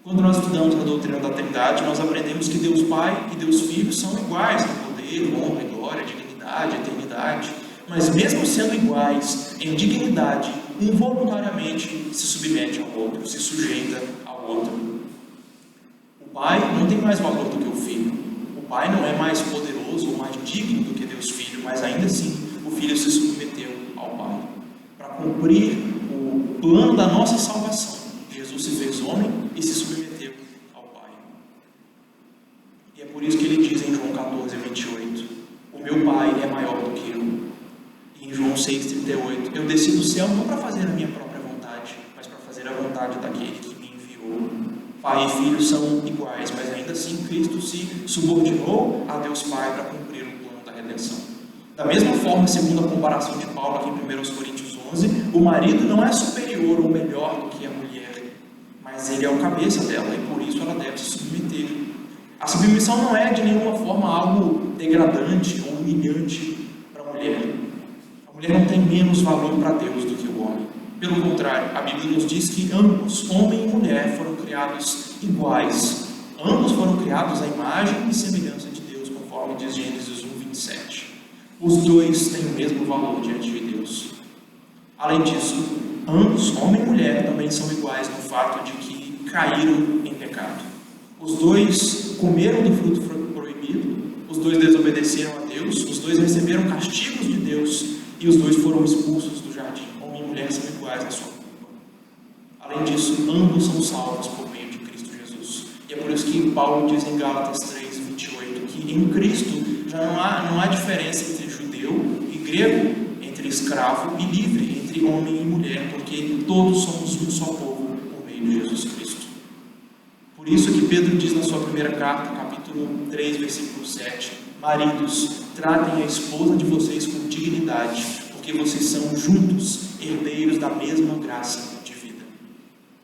Quando nós estudamos a doutrina da Trindade, nós aprendemos que Deus Pai e Deus Filho são iguais em poder, honra, glória, dignidade, eternidade. Mas mesmo sendo iguais em dignidade, um voluntariamente se submete ao outro, se sujeita ao outro. O Pai não tem mais valor do que o Filho. O Pai não é mais poderoso ou mais digno do que Deus Filho, mas ainda assim o Filho se submeteu ao Pai para cumprir o plano da nossa salvação. Jesus se fez homem e se submeteu ao Pai. E é por isso que ele diz em João 14, 28, o meu Pai é maior do que eu. E em João 6, 38, eu desci do céu não para fazer a minha própria vontade, mas para fazer a vontade daquele que me enviou. Pai e Filho são iguais, mas ainda assim Cristo se subordinou a Deus Pai para cumprir o plano da redenção. Da mesma forma, segundo a comparação de Paulo aqui em 1 Coríntios 11, o marido não é superior ou melhor do que a mulher, mas ele é o cabeça dela e por isso ela deve se submeter. A submissão não é de nenhuma forma algo degradante ou humilhante para a mulher. A mulher não tem menos valor para Deus do que o homem. Pelo contrário, a Bíblia nos diz que ambos, homem e mulher, foram criados iguais. Ambos foram criados à imagem e semelhança de Deus, conforme diz Gênesis 1, 27. Os dois têm o mesmo valor diante de Deus. Além disso, ambos, homem e mulher, também são iguais no fato de que caíram em pecado. Os dois comeram do fruto proibido, os dois desobedeceram a Deus, os dois receberam castigos de Deus e os dois foram expulsos do jardim. Homem e mulher são iguais na sua culpa. Além disso, ambos são salvos por meio de Cristo Jesus. E é por isso que Paulo diz em Gálatas 3, 28, que em Cristo já não há diferença entre judeu e grego, entre escravo e livre, entre homem e mulher, porque todos somos um só povo por Jesus Cristo. Por isso que Pedro diz na sua primeira carta, capítulo 3, versículo 7, maridos, tratem a esposa de vocês com dignidade, porque vocês são juntos herdeiros da mesma graça de vida.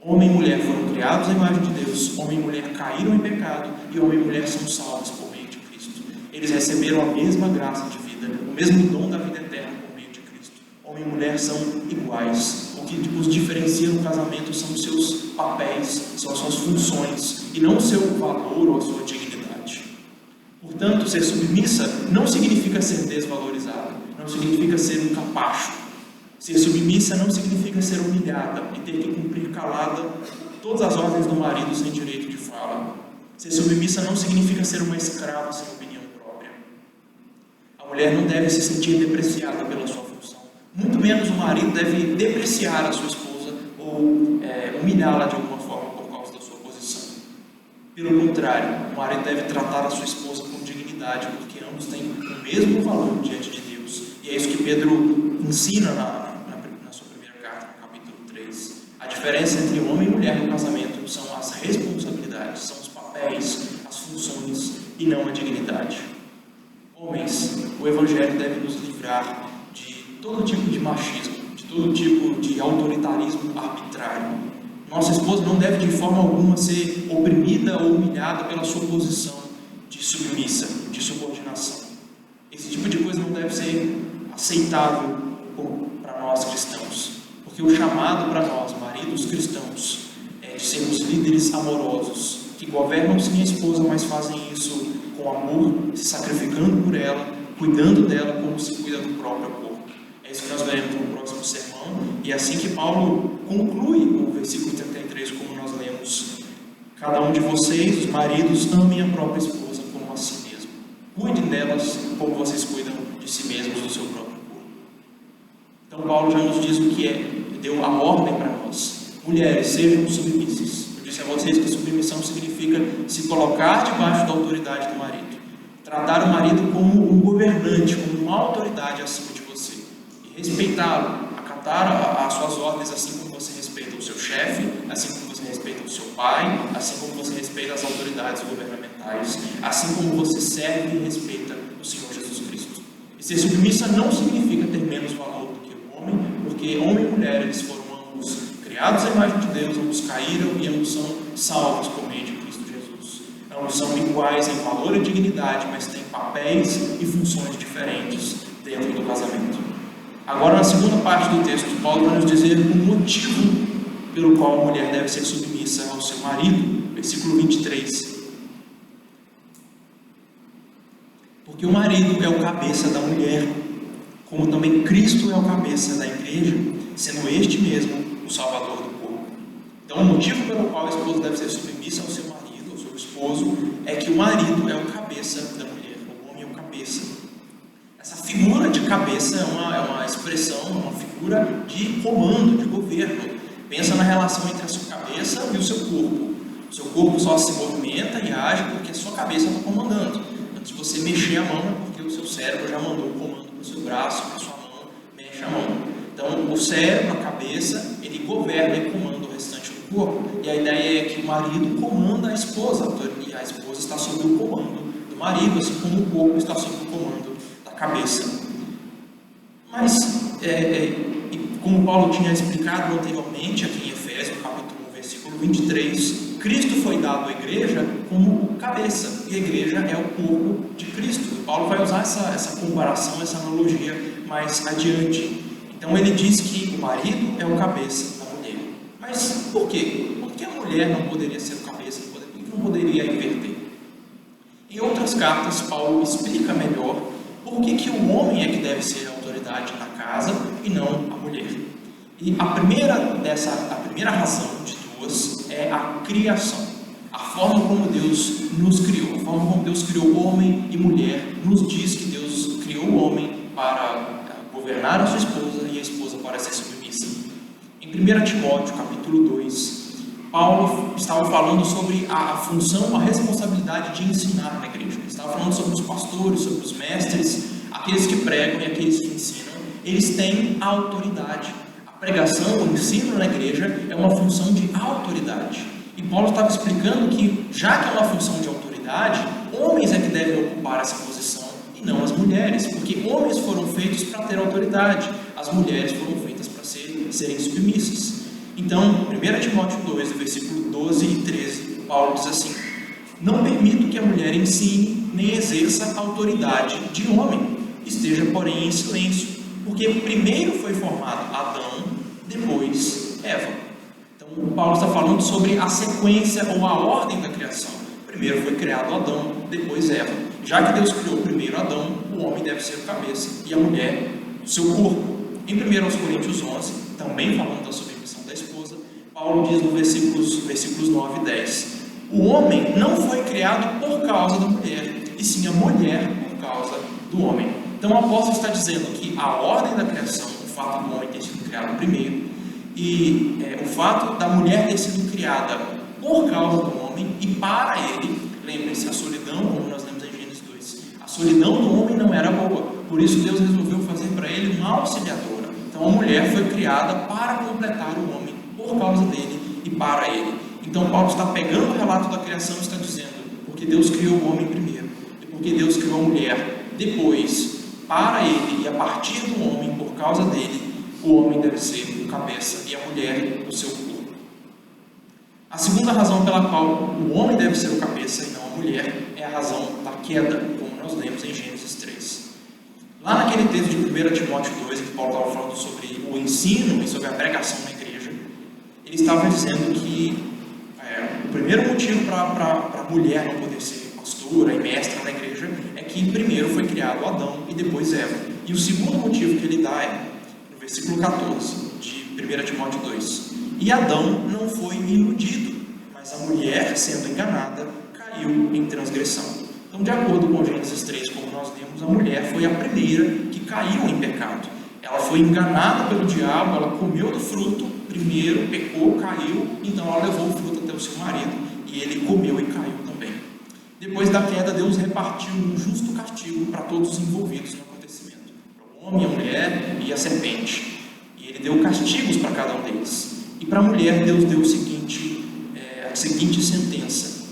Homem e mulher foram criados à imagem de Deus, homem e mulher caíram em pecado, e homem e mulher são salvos por meio de Cristo. Eles receberam a mesma graça de vida, o mesmo dom da vida eterna por meio de Cristo. Homem e mulher são iguais. O que os diferencia no casamento são os seus papéis, são as suas funções, e não o seu valor ou a sua dignidade. Portanto, ser submissa não significa ser desvalorizada, não significa ser um capacho. Ser submissa não significa ser humilhada e ter que cumprir calada todas as ordens do marido sem direito de fala. Ser submissa não significa ser uma escrava sem opinião própria. A mulher não deve se sentir depreciada pela sua função. Muito menos o marido deve depreciar a sua esposa ou humilhá-la de alguma forma por causa da sua posição. Pelo contrário, o marido deve tratar a sua esposa com dignidade, porque ambos têm o mesmo valor diante de Deus. E é isso que Pedro ensina na sua primeira carta, no capítulo 3. A diferença entre homem e mulher no casamento são as responsabilidades, são os papéis, as funções e não a dignidade. Homens, o Evangelho deve nos livrar de todo tipo de machismo, de todo tipo de autoritarismo arbitrário. Nossa esposa não deve de forma alguma ser oprimida ou humilhada pela sua posição de submissa, de subordinação. Esse tipo de coisa não deve ser aceitável para nós cristãos, porque o chamado para nós, maridos cristãos, é de sermos líderes amorosos, que governam sim a esposa, mas fazem isso com amor, se sacrificando por ela, cuidando dela como se cuida do próprio corpo. É isso que nós veremos no próximo sermão, e é assim que Paulo conclui o versículo 33, como nós lemos: cada um de vocês, os maridos, amem a própria esposa como a si mesmo. Cuidem delas como vocês cuidam de si mesmos, do seu próprio corpo. Então Paulo já nos diz o que é, deu a ordem para nós. Mulheres, sejam submissas. Eu disse a vocês que submissão significa se colocar debaixo da autoridade do marido. Tratar o marido como um governante, como uma autoridade acima de você. E respeitá-lo, acatar as suas ordens, assim como você respeita o seu chefe, assim como você respeita o seu pai, assim como você respeita as autoridades governamentais, assim como você serve e respeita o Senhor Jesus Cristo. E ser submissa não significa ter menos valor do que o homem, porque homem e mulher, eles foram ambos criados à imagem de Deus, ambos caíram e ambos são salvos por meio de Cristo Jesus. Ambos são iguais em valor e dignidade, mas têm papéis e funções diferentes dentro do casamento. Agora, na segunda parte do texto, Paulo vai nos dizer o motivo pelo qual a mulher deve ser submissa ao seu marido. Versículo 23. Porque o marido é o cabeça da mulher, como também Cristo é o cabeça da igreja, sendo este mesmo o Salvador do corpo. Então, o motivo pelo qual a esposa deve ser submissa ao seu marido, ao seu esposo, é que o marido é o cabeça da mulher, o homem é o cabeça. Essa figura de cabeça é uma expressão, uma figura de comando, de governo. Pensa na relação entre a sua cabeça e o seu corpo. O seu corpo só se movimenta e age porque a sua cabeça está comandando. Antes de você mexer a mão, é porque o seu cérebro já mandou o comando para o seu braço, para a sua mão, mexe a mão. Então, o cérebro, a cabeça, ele governa e comanda o restante do corpo. E a ideia é que o marido comanda a esposa, e a esposa está sob o comando do marido, assim como o corpo está sob o comando da cabeça. Mas, como Paulo tinha explicado anteriormente aqui em Efésios, capítulo 1, versículo 23, Cristo foi dado à igreja como cabeça, e a igreja é o corpo de Cristo. E Paulo vai usar essa comparação, essa analogia mais adiante. Então ele diz que o marido é o cabeça da mulher. Mas por quê? Por que a mulher não poderia ser o cabeça? Por que não poderia inverter? Em outras cartas, Paulo explica melhor por que o homem é que deve ser a autoridade na casa e não a mulher. E a primeira razão de duas é a criação. A forma como Deus nos criou, a forma como Deus criou homem e mulher, nos diz que Deus criou o homem para governar a sua esposa e a esposa para ser submissa. Em 1 Timóteo, capítulo 2, Paulo estava falando sobre a função, a responsabilidade de ensinar na igreja. Ele estava falando sobre os pastores, sobre os mestres, aqueles que pregam e aqueles que ensinam. Eles têm a autoridade, a pregação, o ensino na igreja é uma função de autoridade. E Paulo estava explicando que, já que é uma função de autoridade, homens é que devem ocupar essa posição e não as mulheres, porque homens foram feitos para ter autoridade, as mulheres foram feitas para serem submissas. Então, 1 Timóteo 2, versículo 12 e 13, Paulo diz assim: não permito que a mulher ensine nem exerça autoridade de homem, esteja, porém, em silêncio, porque primeiro foi formado Adão, depois Eva. Então, Paulo está falando sobre a sequência ou a ordem da criação. Primeiro foi criado Adão, depois Eva. Já que Deus criou primeiro Adão, o homem deve ser o cabeça e a mulher o seu corpo. Em 1 Coríntios 11, também falando da submissão da esposa, Paulo diz no versículos 9 e 10: o homem não foi criado por causa da mulher, e sim a mulher por causa do homem. Então o apóstolo está dizendo que a ordem da criação, o fato do homem ter sido criado primeiro, e o fato da mulher ter sido criada por causa do homem e para ele. Lembre-se, a solidão, como nós lemos em Gênesis 2, a solidão do homem não era boa, por isso Deus resolveu fazer para ele uma auxiliadora. Então a mulher foi criada para completar o homem, por causa dele e para ele. Então Paulo está pegando o relato da criação e está dizendo: porque Deus criou o homem primeiro, e porque Deus criou a mulher depois, para ele e a partir do homem, por causa dele, o homem deve ser o cabeça e a mulher o seu corpo. A segunda razão pela qual o homem deve ser o cabeça e não a mulher é a razão da queda, como nós lemos em Gênesis 3. Lá naquele texto de 1 Timóteo 2, em que Paulo estava falando sobre o ensino e sobre a pregação na igreja, ele estava dizendo que o primeiro motivo para a mulher não poder ser pastora e mestra na igreja é que primeiro foi criado Adão e depois Eva. E o segundo motivo que ele dá é no versículo 14 de 1 Timóteo 2: e Adão não foi iludido, mas a mulher, sendo enganada, caiu em transgressão. Então, de acordo com Gênesis 3, como nós lemos, a mulher foi a primeira que caiu em pecado. Ela foi enganada pelo diabo, ela comeu do fruto, primeiro pecou, caiu, então ela levou o fruto até o seu marido e ele comeu e caiu também. Depois da queda, Deus repartiu um justo castigo para todos os envolvidos no acontecimento, para o homem, a mulher e a serpente. E ele deu castigos para cada um deles. E para a mulher, Deus deu a seguinte sentença,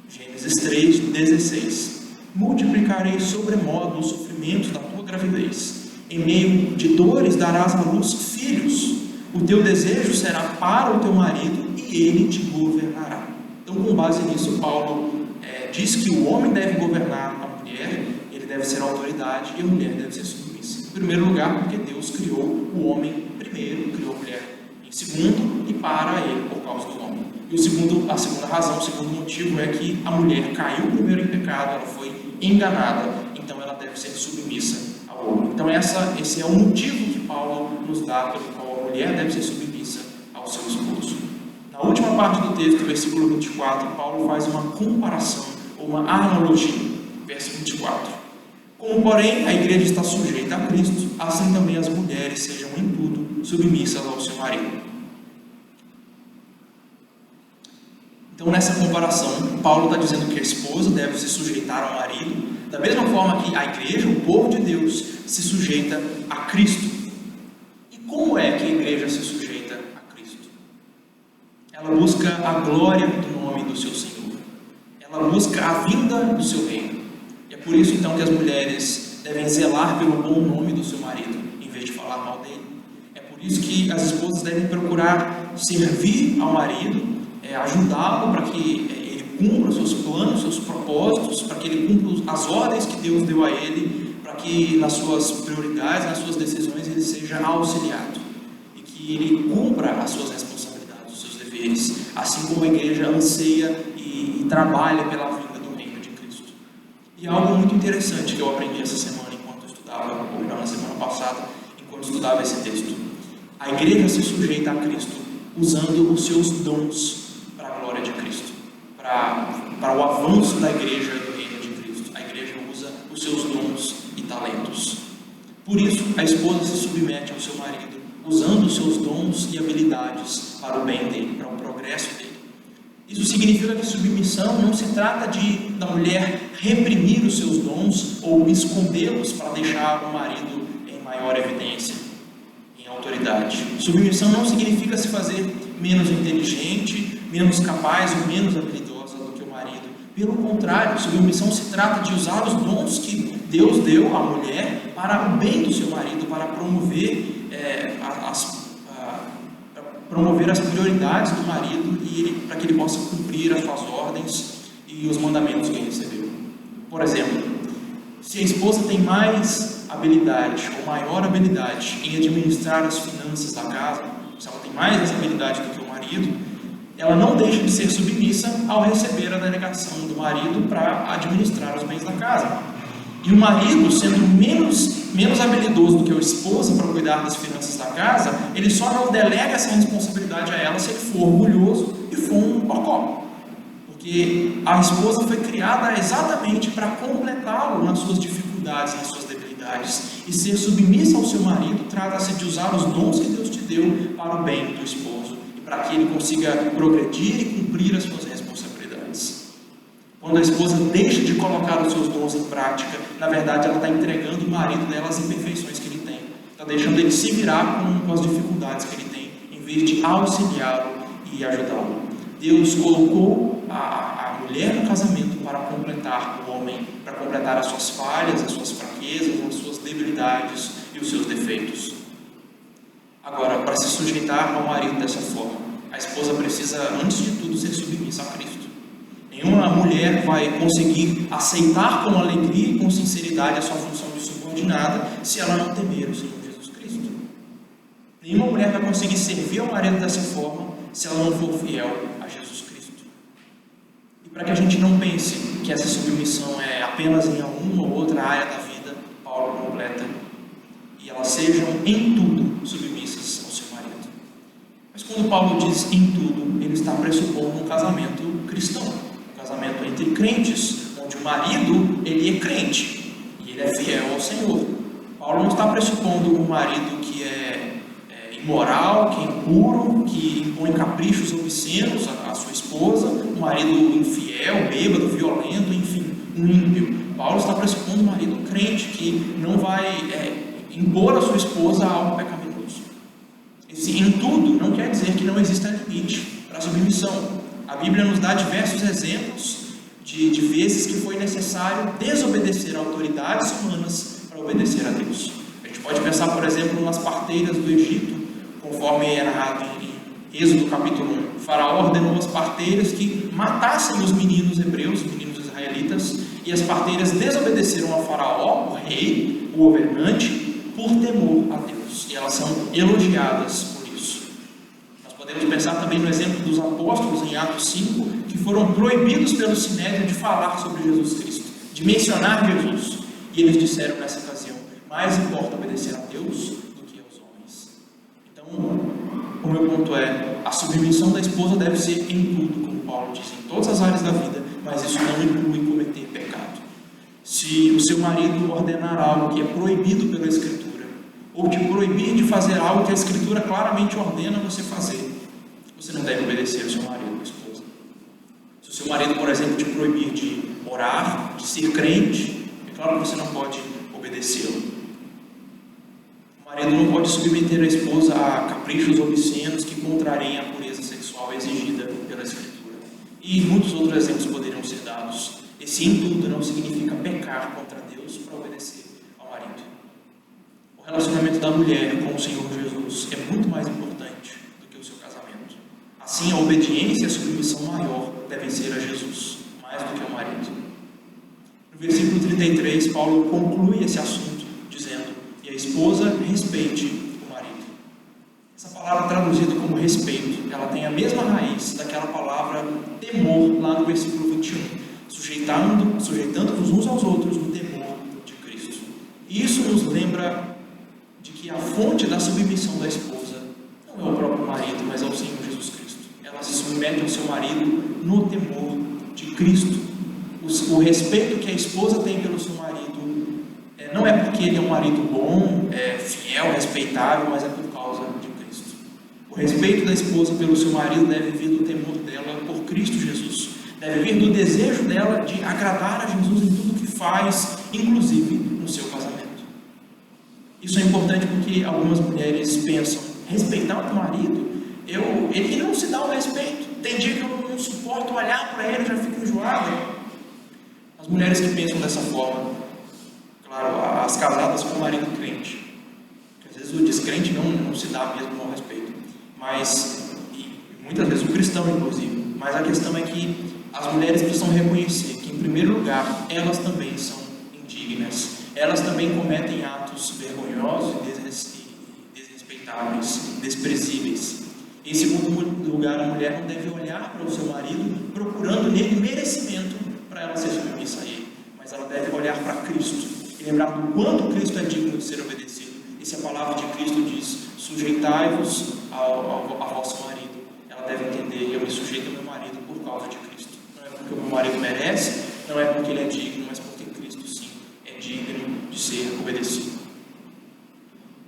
Gênesis 3, 16: multiplicarei sobremodo os sofrimentos da tua gravidez, em meio de dores darás à luz filhos, o teu desejo será para o teu marido e ele te governará. Então, com base nisso, Paulo diz que o homem deve governar a mulher, ele deve ser autoridade e a mulher deve ser submissa. Em primeiro lugar, porque Deus criou o homem primeiro, criou a mulher em segundo e para ele por causa do homem. E a segunda razão, o segundo motivo é que a mulher caiu primeiro em pecado, ela foi enganada, então ela deve ser submissa ao homem. Então esse é o motivo que Paulo nos dá pelo qual a mulher deve ser submissa ao seu esposo. Na última parte do texto, versículo 24, Paulo faz uma comparação, ou uma analogia, verso 24. Como, porém, a igreja está sujeita a Cristo, assim também as mulheres sejam em tudo submissas ao seu marido. Então, nessa comparação, Paulo está dizendo que a esposa deve se sujeitar ao marido, da mesma forma que a igreja, o povo de Deus, se sujeita a Cristo. E como é que a igreja se sujeita a Cristo? Ela busca a glória do nome do seu Senhor. Ela busca a vinda do seu reino. E é por isso, então, que as mulheres devem zelar pelo bom nome do seu marido, em vez de falar mal dele. É por isso que as esposas devem procurar servir ao marido, ajudá-lo para que ele cumpra seus planos, seus propósitos, para que ele cumpra as ordens que Deus deu a ele, para que nas suas prioridades, nas suas decisões, ele seja auxiliado e que ele cumpra as suas responsabilidades, os seus deveres, assim como a igreja anseia e trabalha pela vinda do reino de Cristo. E algo muito interessante que eu aprendi essa semana enquanto estudava, ou melhor, na semana passada, enquanto estudava esse texto: a igreja se sujeita a Cristo usando os seus dons para a glória de Cristo, para o avanço da igreja do reino de Cristo. A igreja usa os seus dons e talentos. Por isso, a esposa se submete ao seu marido, usando os seus dons e habilidades para o bem dele, para o progresso dele. Isso significa que submissão não se trata da mulher reprimir os seus dons ou escondê-los para deixar o marido em maior evidência. Em autoridade. Submissão não significa se fazer menos inteligente, menos capaz ou menos habilidosa do que o marido. Pelo contrário, submissão se trata de usar os dons que Deus deu à mulher para o bem do seu marido, para promover as prioridades do marido e para que ele possa cumprir as suas ordens e os mandamentos que ele recebeu. Por exemplo, se a esposa tem mais habilidade ou maior habilidade em administrar as finanças da casa, se ela tem mais essa habilidade do que o marido, ela não deixa de ser submissa ao receber a delegação do marido para administrar os bens da casa. E o marido, sendo menos habilidoso do que a esposa para cuidar das finanças da casa, ele só não delega essa responsabilidade a ela se ele for orgulhoso e for um bocó. Porque a esposa foi criada exatamente para completá-lo nas suas dificuldades, nas suas debilidades. E ser submissa ao seu marido trata-se de usar os dons que Deus te deu para o bem do esposo e para que ele consiga progredir e cumprir as suas responsabilidades. Quando a esposa deixa de colocar os seus dons em prática, na verdade ela está entregando o marido dela as imperfeições que ele tem. Está deixando ele se virar com as dificuldades que ele tem, em vez de auxiliá-lo e ajudá-lo. Deus colocou a mulher no casamento para completar o homem, para completar as suas falhas, as suas fraquezas, as suas debilidades e os seus defeitos. Agora, para se sujeitar ao marido dessa forma, a esposa precisa, antes de tudo, ser submissa a Cristo. Nenhuma mulher vai conseguir aceitar com alegria e com sinceridade a sua função de subordinada se ela não temer o Senhor Jesus Cristo. Nenhuma mulher vai conseguir servir ao marido dessa forma se ela não for fiel a Jesus Cristo. E para que a gente não pense que essa submissão é apenas em uma ou outra área da vida, Paulo completa: e elas sejam em tudo submissas ao seu marido. Mas quando Paulo diz em tudo, ele está pressupondo um casamento cristão, um casamento entre crentes, onde o marido ele é crente e ele é fiel ao Senhor. Paulo não está pressupondo um marido que é imoral, que é impuro, que impõe caprichos obscenos à sua esposa, um marido infiel, bêbado, violento, enfim, um ímpio. Paulo está pressupondo um marido crente que não vai impor à sua esposa algo pecaminoso. Esse em tudo não quer dizer que não exista limite para a submissão. A Bíblia nos dá diversos exemplos de vezes que foi necessário desobedecer a autoridades humanas para obedecer a Deus. A gente pode pensar, por exemplo, nas parteiras do Egito, conforme é narrado em Êxodo capítulo 1. O faraó ordenou às parteiras que matassem os meninos hebreus, os meninos israelitas, e as parteiras desobedeceram ao faraó, o rei, o governante, por temor a Deus. E elas são elogiadas por isso. Nós podemos pensar também no exemplo dos apóstolos em Atos 5, que foram proibidos pelo Sinédrio de falar sobre Jesus Cristo, de mencionar Jesus. E eles disseram nessa ocasião: mais importa obedecer a Deus do que aos homens. Então, o meu ponto é: a submissão da esposa deve ser em tudo, como Paulo diz, em todas as áreas da vida, mas isso não inclui cometer pecado. Se o seu marido ordenar algo que é proibido pela Escritura, ou te proibir de fazer algo que a Escritura claramente ordena você fazer, você não deve obedecer ao seu marido ou esposa. Se o seu marido, por exemplo, te proibir de orar, de ser crente, é claro que você não pode obedecê-lo. O marido não pode submeter a esposa a caprichos obscenos que contrariem a pureza sexual exigida pela Escritura. E muitos outros exemplos poderiam ser dados. Esse em tudo não significa pecar contra Deus para obedecer ao marido. O relacionamento da mulher com o Senhor Jesus é muito mais importante do que o seu casamento. Assim, a obediência e a submissão maior devem ser a Jesus, mais do que ao marido. No versículo 33, Paulo conclui esse assunto dizendo: e a esposa respeite o marido. Essa palavra traduzida como respeito, ela tem a mesma raiz daquela palavra temor lá no versículo 21. Sujeitando-vos uns aos outros no temor de Cristo. E isso nos lembra de que a fonte da submissão da esposa não é o próprio marido, mas é o Senhor Jesus Cristo. Ela se submete ao seu marido no temor de Cristo. O respeito que a esposa tem pelo seu marido não é porque ele é um marido bom, fiel, respeitável, mas é por causa de Cristo. O respeito da esposa pelo seu marido deve vir do temor dela por Cristo Jesus. Deve vir do desejo dela de agradar a Jesus em tudo que faz, inclusive no seu casamento. Isso é importante porque algumas mulheres pensam: respeitar o meu marido? Ele não se dá o respeito. Tem dia que eu não suporto olhar para ele, já fico enjoada. As mulheres que pensam dessa forma, claro, as casadas com o marido crente, que às vezes o descrente não se dá mesmo ao respeito, mas muitas vezes o cristão inclusive. Mas a questão é que as mulheres precisam reconhecer que, em primeiro lugar, elas também são indignas, elas também cometem atos vergonhosos e desrespeitáveis, desprezíveis. Em segundo lugar, a mulher não deve olhar para o seu marido procurando nele merecimento para ela ser submissa a ele, mas ela deve olhar para Cristo e lembrar do quanto Cristo é digno de ser obedecido. E se a palavra de Cristo diz: sujeitai-vos ao vosso marido, ela deve entender: eu me sujeito ao meu marido por causa de Cristo. Não é porque o meu marido merece, não é porque ele é digno, mas porque Cristo sim é digno de ser obedecido.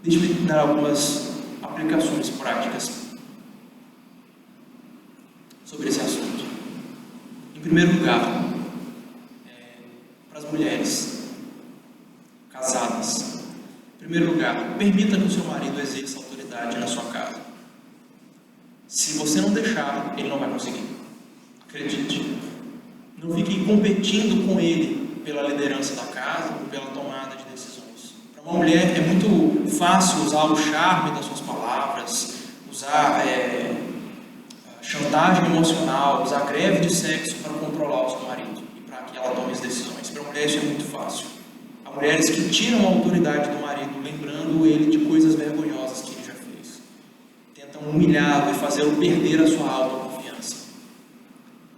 Deixe-me dar algumas aplicações práticas sobre esse assunto. Em primeiro lugar, para as mulheres casadas, em primeiro lugar, permita que o seu marido exerça autoridade na sua casa. Se você não deixar, ele não vai conseguir. Acredite. Não fique competindo com ele pela liderança da casa ou pela tomada de decisões. Para uma mulher é muito fácil usar o charme das suas palavras, usar chantagem emocional, usar greve de sexo para controlar o seu marido e para que ela tome as decisões. Para a mulher isso é muito fácil. Há mulheres que tiram a autoridade do marido, lembrando ele de coisas vergonhosas que ele já fez. Tentam humilhá-lo e fazê-lo perder a sua autoconfiança.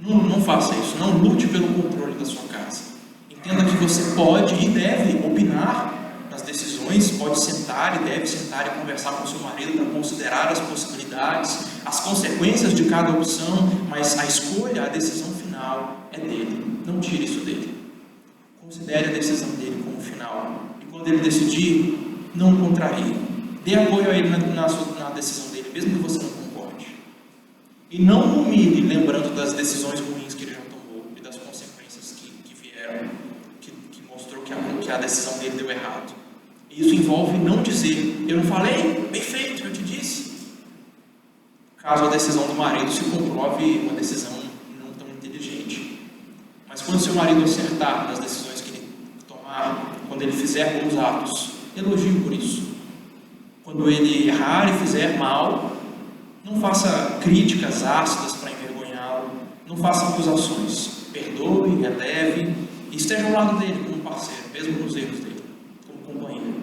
Não faça isso. Não lute pelo controle da sua casa. Entenda que você pode e deve opinar nas decisões, pode sentar e deve sentar e conversar com o seu marido para considerar as possibilidades, as consequências de cada opção, mas a escolha, a decisão final é dele. Não tire isso dele. Considere a decisão dele como final. E quando ele decidir, não contrarie. Dê apoio a ele na decisão dele, mesmo que você não concorde. E não humilhe, lembrando das decisões ruins que ele já tomou e das consequências que vieram, que mostrou que a decisão dele deu errado. Isso envolve não dizer: eu não falei? Bem feito, eu te disse. Caso a decisão do marido se comprove uma decisão não tão inteligente. Mas quando seu marido acertar nas decisões que ele tomar, quando ele fizer bons atos, elogie por isso. Quando ele errar e fizer mal, não faça críticas ácidas para envergonhá-lo, não faça acusações. Perdoe, releve e esteja ao lado dele como parceiro, mesmo nos erros dele, como companheiro.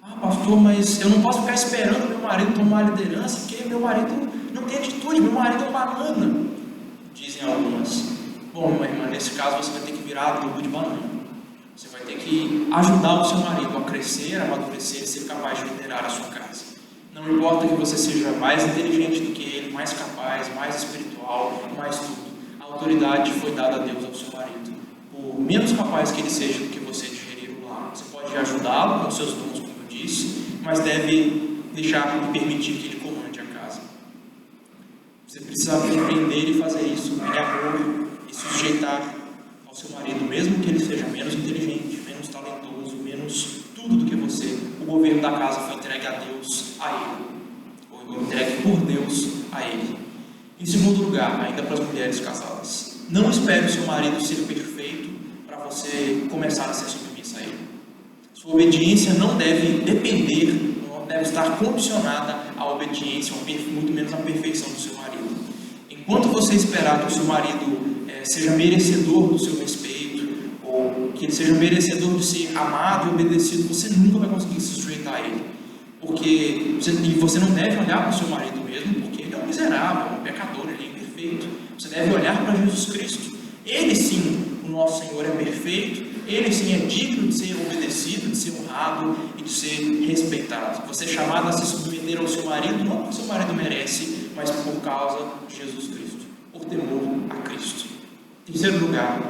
Ah, pastor, mas eu não posso ficar esperando meu marido tomar a liderança, porque meu marido não tem atitude, meu marido é um banana, dizem algumas. Bom, minha irmã, nesse caso você vai ter que virar adubo de banana. Você vai ter que ajudar o seu marido a crescer, a amadurecer e ser capaz de liderar a sua casa. Não importa que você seja mais inteligente do que ele, mais capaz, mais espiritual, mais tudo. A autoridade foi dada a Deus ao seu marido. Por menos capaz que ele seja do que você de gerir o lar. Você pode ajudá-lo com seus dons, como eu disse, mas deve deixar e permitir que ele comande a casa. Você precisa compreender e fazer isso em amor e se sujeitar ao seu marido, mesmo que ele seja menos inteligente, menos talentoso, menos tudo do que você. O governo da casa foi entregue a Deus, a ele, ou entregue por Deus a ele. Em segundo lugar, ainda para as mulheres casadas, não espere o seu marido ser perfeito para você começar a ser submissa a ele. Sua obediência não deve depender, não deve estar condicionada à obediência, muito menos à perfeição do seu marido. Enquanto você esperar que o seu marido seja merecedor do seu respeito, ou que ele seja merecedor de ser amado e obedecido, você nunca vai conseguir se sujeitar a ele. Porque você não deve olhar para o seu marido mesmo, porque ele é um miserável, um pecador, ele é imperfeito. Você deve olhar para Jesus Cristo. Ele sim, o nosso Senhor, é perfeito. Ele sim é digno de ser obedecido, de ser honrado e de ser respeitado. Você é chamado a se submeter ao seu marido, não porque o seu marido merece, mas por causa de Jesus Cristo, por temor a Cristo. Em terceiro lugar,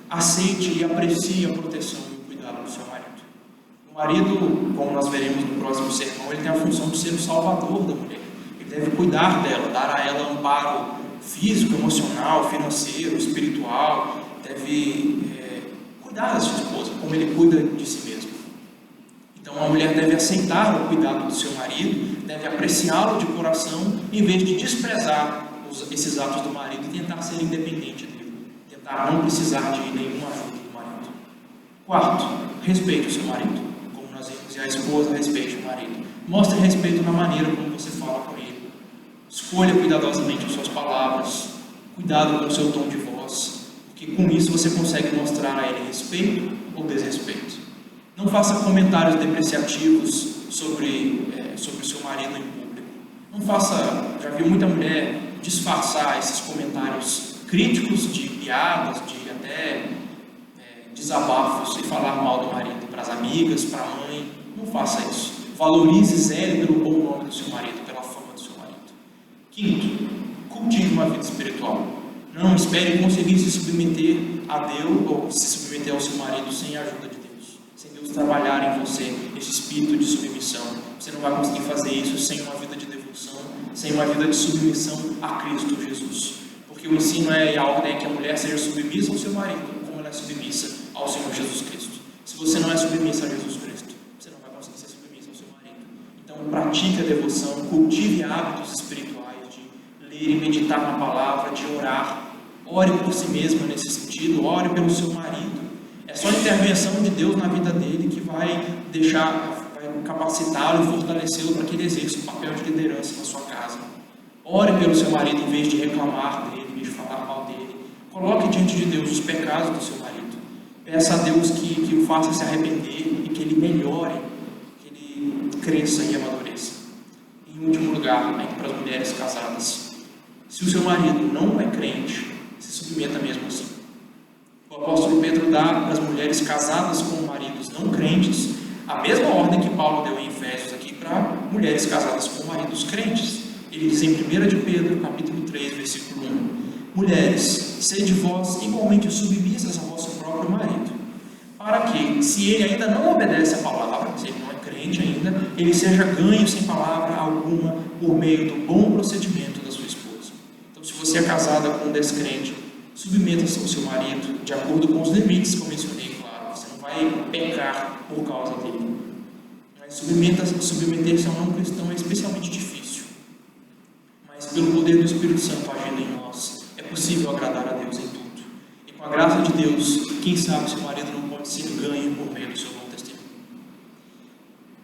aceite e aprecie a proteção e o cuidado do seu marido. O marido, como nós veremos no próximo sermão, ele tem a função de ser o salvador da mulher. Ele deve cuidar dela, dar a ela amparo físico, emocional, financeiro, espiritual. Deve cuidar da sua esposa, como ele cuida de si mesmo. Então, a mulher deve aceitar o cuidado do seu marido, deve apreciá-lo de coração, em vez de desprezar esses atos do marido e tentar ser independente dele, tentar não precisar de nenhuma ajuda do marido. Quarto, respeite o seu marido, como nós vimos, e a esposa respeite o marido. Mostre respeito na maneira como você fala com ele. Escolha cuidadosamente as suas palavras, cuidado com o seu tom de voz, porque com isso você consegue mostrar a ele respeito ou desrespeito. Não faça comentários depreciativos sobre o seu marido em público. Não faça, já vi muita mulher disfarçar esses comentários críticos de piadas, de até desabafos e falar mal do marido para as amigas, para a mãe. Não faça isso. Valorize, zele pelo bom nome do seu marido, pela fama do seu marido. Quinto, cultive uma vida espiritual. Não espere conseguir se submeter a Deus ou se submeter ao seu marido sem a ajuda de Deus. Sem Deus trabalhar em você esse espírito de submissão. Você não vai conseguir fazer isso sem uma vida de devoção, sem uma vida de submissão a Cristo Jesus. Porque o ensino é algo que a mulher seja submissa ao seu marido, como ela é submissa ao Senhor Jesus Cristo. Se você não é submissa a Jesus Cristo, você não vai conseguir ser submissa ao seu marido. Então pratique a devoção, cultive hábitos espirituais de ler e meditar na palavra, de orar. Ore por si mesma nesse sentido, ore pelo seu marido. É só a intervenção de Deus na vida dele que vai capacitá-lo e fortalecê-lo para que ele exerça o papel de liderança na sua casa. Ore pelo seu marido em vez de reclamar dele, em vez de falar mal dele. Coloque diante de Deus os pecados do seu marido. Peça a Deus que o faça se arrepender e que ele melhore, que ele cresça e amadureça. Em último lugar, para as mulheres casadas, se o seu marido não é crente, se submeta mesmo assim. O apóstolo Pedro dá para as mulheres casadas com maridos não crentes a mesma ordem que Paulo deu em Efésios aqui para mulheres casadas com maridos crentes. Ele diz em 1 de Pedro, capítulo 3, versículo 1: Mulheres, sede vós igualmente submissas ao vosso próprio marido, para que, se ele ainda não obedece a palavra, se ele não é crente ainda, ele seja ganho sem palavra alguma por meio do bom procedimento da sua esposa. Então, se você é casada com um descrente, submeta-se ao seu marido de acordo com os limites que eu mencionei, claro. Você não vai pecar por causa dele. Mas submeter-se a um não cristão é especialmente difícil. Mas pelo poder do Espírito Santo agindo em nós, é possível agradar a Deus em tudo. E com a graça de Deus, quem sabe seu marido não pode ser ganho por meio do seu bom testemunho.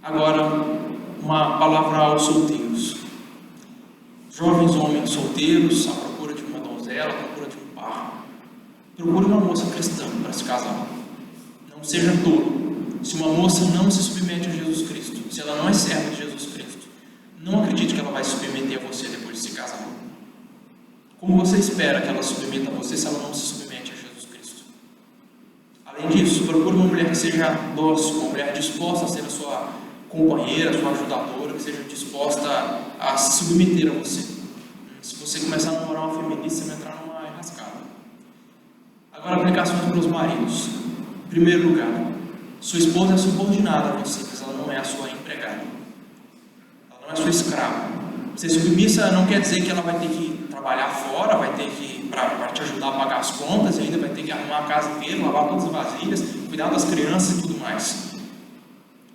Agora, uma palavra aos solteiros. Jovens homens solteiros, à procura de uma donzela, à procura de um par. Procure uma moça cristã para se casar. Não seja tolo. Se uma moça não se submete a Jesus Cristo, se ela não é serva de Jesus Cristo, não acredite que ela vai se submeter a você depois de se casar. Como você espera que ela se submeta a você se ela não se submete a Jesus Cristo? Além disso, procure uma mulher que seja dócil, uma mulher disposta a ser a sua companheira, a sua ajudadora, que seja disposta a se submeter a você. Se você começar a namorar uma feminista, você vai entrar numa enrascada. Agora, aplicações para os maridos. Em primeiro lugar, sua esposa é subordinada a você, mas ela não é a sua empregada. Ela não é a sua escrava. Ser submissa não quer dizer que ela vai ter que trabalhar fora, vai ter que para te ajudar a pagar as contas, e ainda vai ter que arrumar a casa inteira, lavar todas as vasilhas, cuidar das crianças e tudo mais.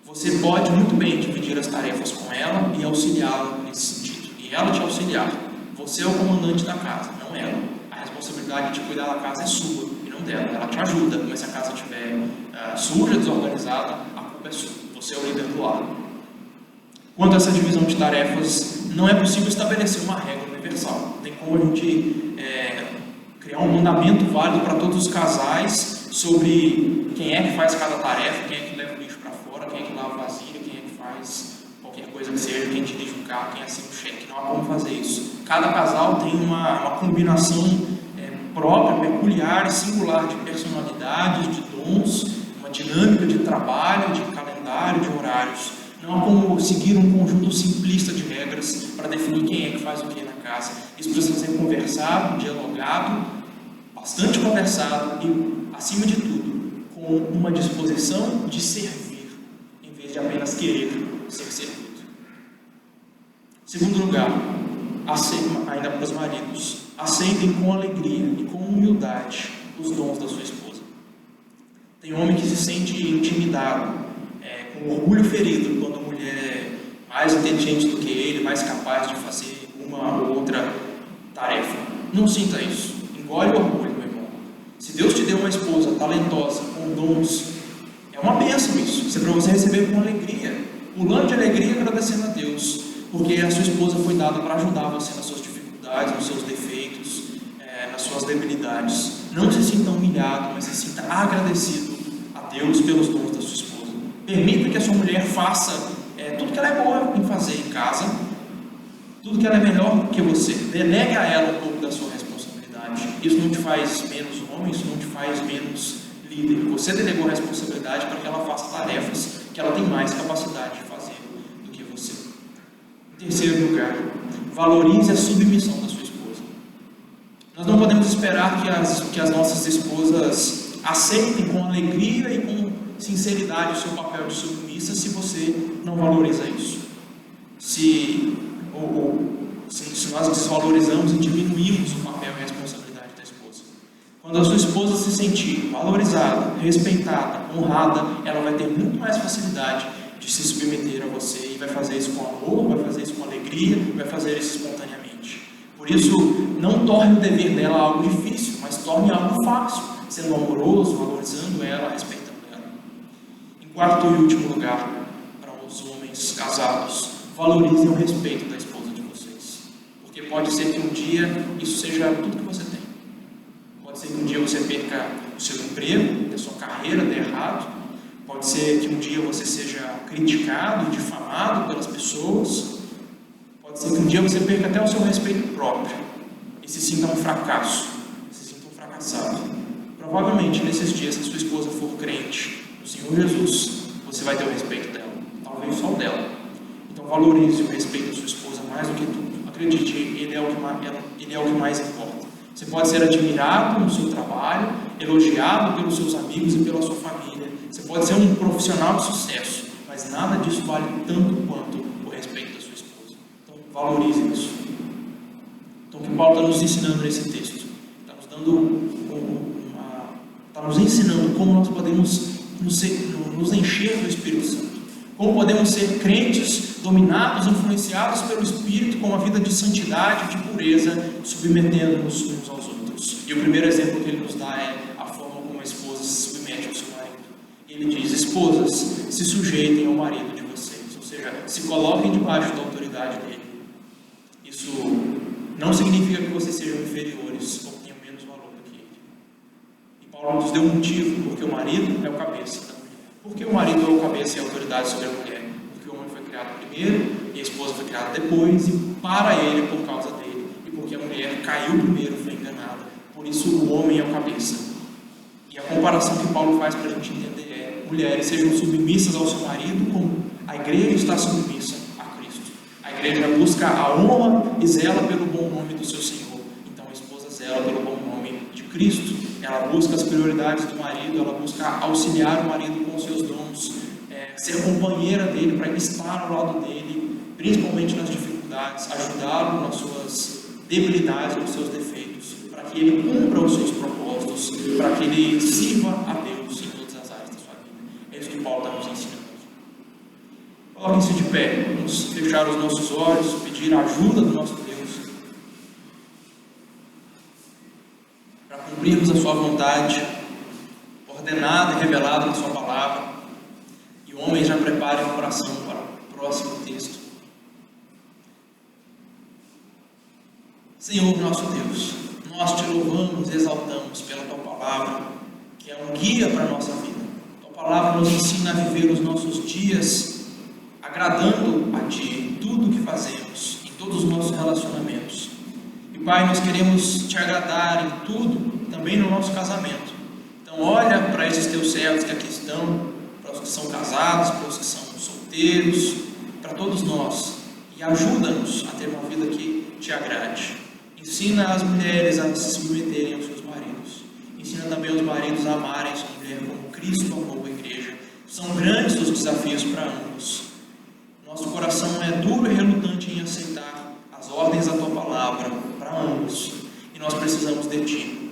Você pode muito bem dividir as tarefas com ela e auxiliá-la nesse sentido. E ela te auxiliar. Você é o comandante da casa, não ela. A responsabilidade de cuidar da casa é sua e não dela. Ela te ajuda, mas se a casa estiver suja, desorganizada, a culpa é sua. Você é o líder do lar. Quanto a essa divisão de tarefas, não é possível estabelecer uma regra universal. Tem como a gente criar um mandamento válido para todos os casais sobre quem é que faz cada tarefa, quem é que leva o lixo para fora, quem é que lava a vasilha, quem é que faz qualquer coisa que seja, quem dirige o carro, quem assina o cheque. Não há como fazer isso. Cada casal tem uma combinação própria, peculiar e singular de personalidades, de dons, uma dinâmica de trabalho, de calendário, de horários. Não há como seguir um conjunto simplista de regras para definir quem é que faz o que na casa. Isso precisa ser conversado, dialogado, bastante conversado e, acima de tudo, com uma disposição de servir, em vez de apenas querer ser servido. Segundo lugar, ainda para os maridos, aceitem com alegria e com humildade os dons da sua esposa. Tem homem que se sente intimidado com orgulho ferido quando a mulher é mais inteligente do que ele, mais capaz de fazer uma ou outra tarefa. Não sinta isso. Engole o orgulho, meu irmão. Se Deus te deu uma esposa talentosa, com dons, é uma bênção isso. Isso é para você receber com alegria. Pulando de alegria, agradecendo a Deus. Porque a sua esposa foi dada para ajudar você nas suas dificuldades, nos seus defeitos, nas suas debilidades. Não se sinta humilhado, mas se sinta agradecido a Deus pelos dons da sua esposa. Permita que a sua mulher faça tudo que ela é boa em fazer em casa, tudo que ela é melhor que você. Delegue a ela um pouco da sua responsabilidade. Isso não te faz menos homem, isso não te faz menos líder. Você delegou a responsabilidade para que ela faça tarefas que ela tem mais capacidade de fazer do que você. Em terceiro lugar, valorize a submissão da sua esposa. Nós não podemos esperar que as nossas esposas aceitem com alegria e com sinceridade o seu papel de submissa se você não valoriza isso. Se nós desvalorizamos e diminuímos o papel e a responsabilidade da esposa. Quando a sua esposa se sentir valorizada, respeitada, honrada, ela vai ter muito mais facilidade de se submeter a você e vai fazer isso com amor, vai fazer isso com alegria, vai fazer isso espontaneamente. Por isso, não torne o dever dela algo difícil, mas torne algo fácil, sendo amoroso, valorizando ela, respeitando ela. Em quarto e último lugar, para os homens casados, valorizem o respeito da esposa de vocês. Porque pode ser que um dia isso seja tudo que você tem. Pode ser que um dia você perca o seu emprego, a sua carreira dê errado. Pode ser que um dia você seja criticado, difamado pelas pessoas. Pode ser que um dia você perca até o seu respeito próprio e se sinta um fracasso, se sinta um fracassado. Provavelmente nesses dias, se a sua esposa for crente no Senhor Jesus, você vai ter o respeito dela, talvez só o dela. Então valorize o respeito da sua esposa mais do que tudo. Acredite, ele é o que mais importa. Você pode ser admirado no seu trabalho, elogiado pelos seus amigos e pela sua família. Você pode ser um profissional de sucesso, mas nada disso vale tanto quanto o respeito da sua esposa. Então valorize isso. Então o que Paulo está nos ensinando nesse texto? Está nos ensinando como nós podemos nos encher do Espírito Santo. Como podemos ser crentes dominados, influenciados pelo Espírito, com uma vida de santidade, de pureza, submetendo-nos uns aos outros. E o primeiro exemplo que ele nos dá é a forma como a esposa se submete ao seu marido. Ele diz: esposas, se sujeitem ao marido de vocês, ou seja, se coloquem debaixo da autoridade dele. Isso não significa que vocês sejam inferiores ou tenham menos valor do que ele. E Paulo nos deu um motivo, porque o marido é o cabeça da mulher. Por que o marido é o cabeça e a autoridade sobre a mulher? Porque o homem foi criado primeiro e a esposa foi criada depois, e para ele, por causa dele, e porque a mulher caiu primeiro, foi enganada. Por isso o homem é o cabeça. E a comparação que Paulo faz para a gente entender é: mulheres, sejam submissas ao seu marido como a igreja está submissa a Cristo. A igreja busca a honra e zela pelo bom nome do seu Senhor. Então a esposa zela pelo bom nome de Cristo. Ela busca as prioridades do marido, ela busca auxiliar o marido com seus dons, ser companheira dele, para estar ao lado dele, principalmente nas dificuldades, ajudá-lo nas suas debilidades, nos seus defeitos, para que ele cumpra os seus propósitos, para que ele sirva a Deus em todas as áreas da sua vida. É isso que Paulo está nos ensinando aqui. Coloquem-se de pé, vamos fechar os nossos olhos, pedir a ajuda do nosso Deus, para cumprirmos a sua vontade, ordenada e revelada na sua palavra. E homens, já preparem o coração para o próximo texto. Senhor nosso Deus, nós te louvamos e exaltamos pela tua palavra, que é um guia para a nossa vida. Tua palavra nos ensina a viver os nossos dias agradando a ti, em tudo o que fazemos, em todos os nossos relacionamentos. E Pai, nós queremos te agradar em tudo, também no nosso casamento. Então olha para esses teus servos que aqui estão, para os que são casados, para os que são solteiros, para todos nós, e ajuda-nos a ter uma vida que te agrade. Ensina as mulheres a se submeterem aos seus maridos. Ensina também os maridos a amarem sua mulher como Cristo amou a igreja. São grandes os desafios para ambos. Nosso coração é duro e relutante em aceitar as ordens da tua palavra para ambos, e nós precisamos de ti.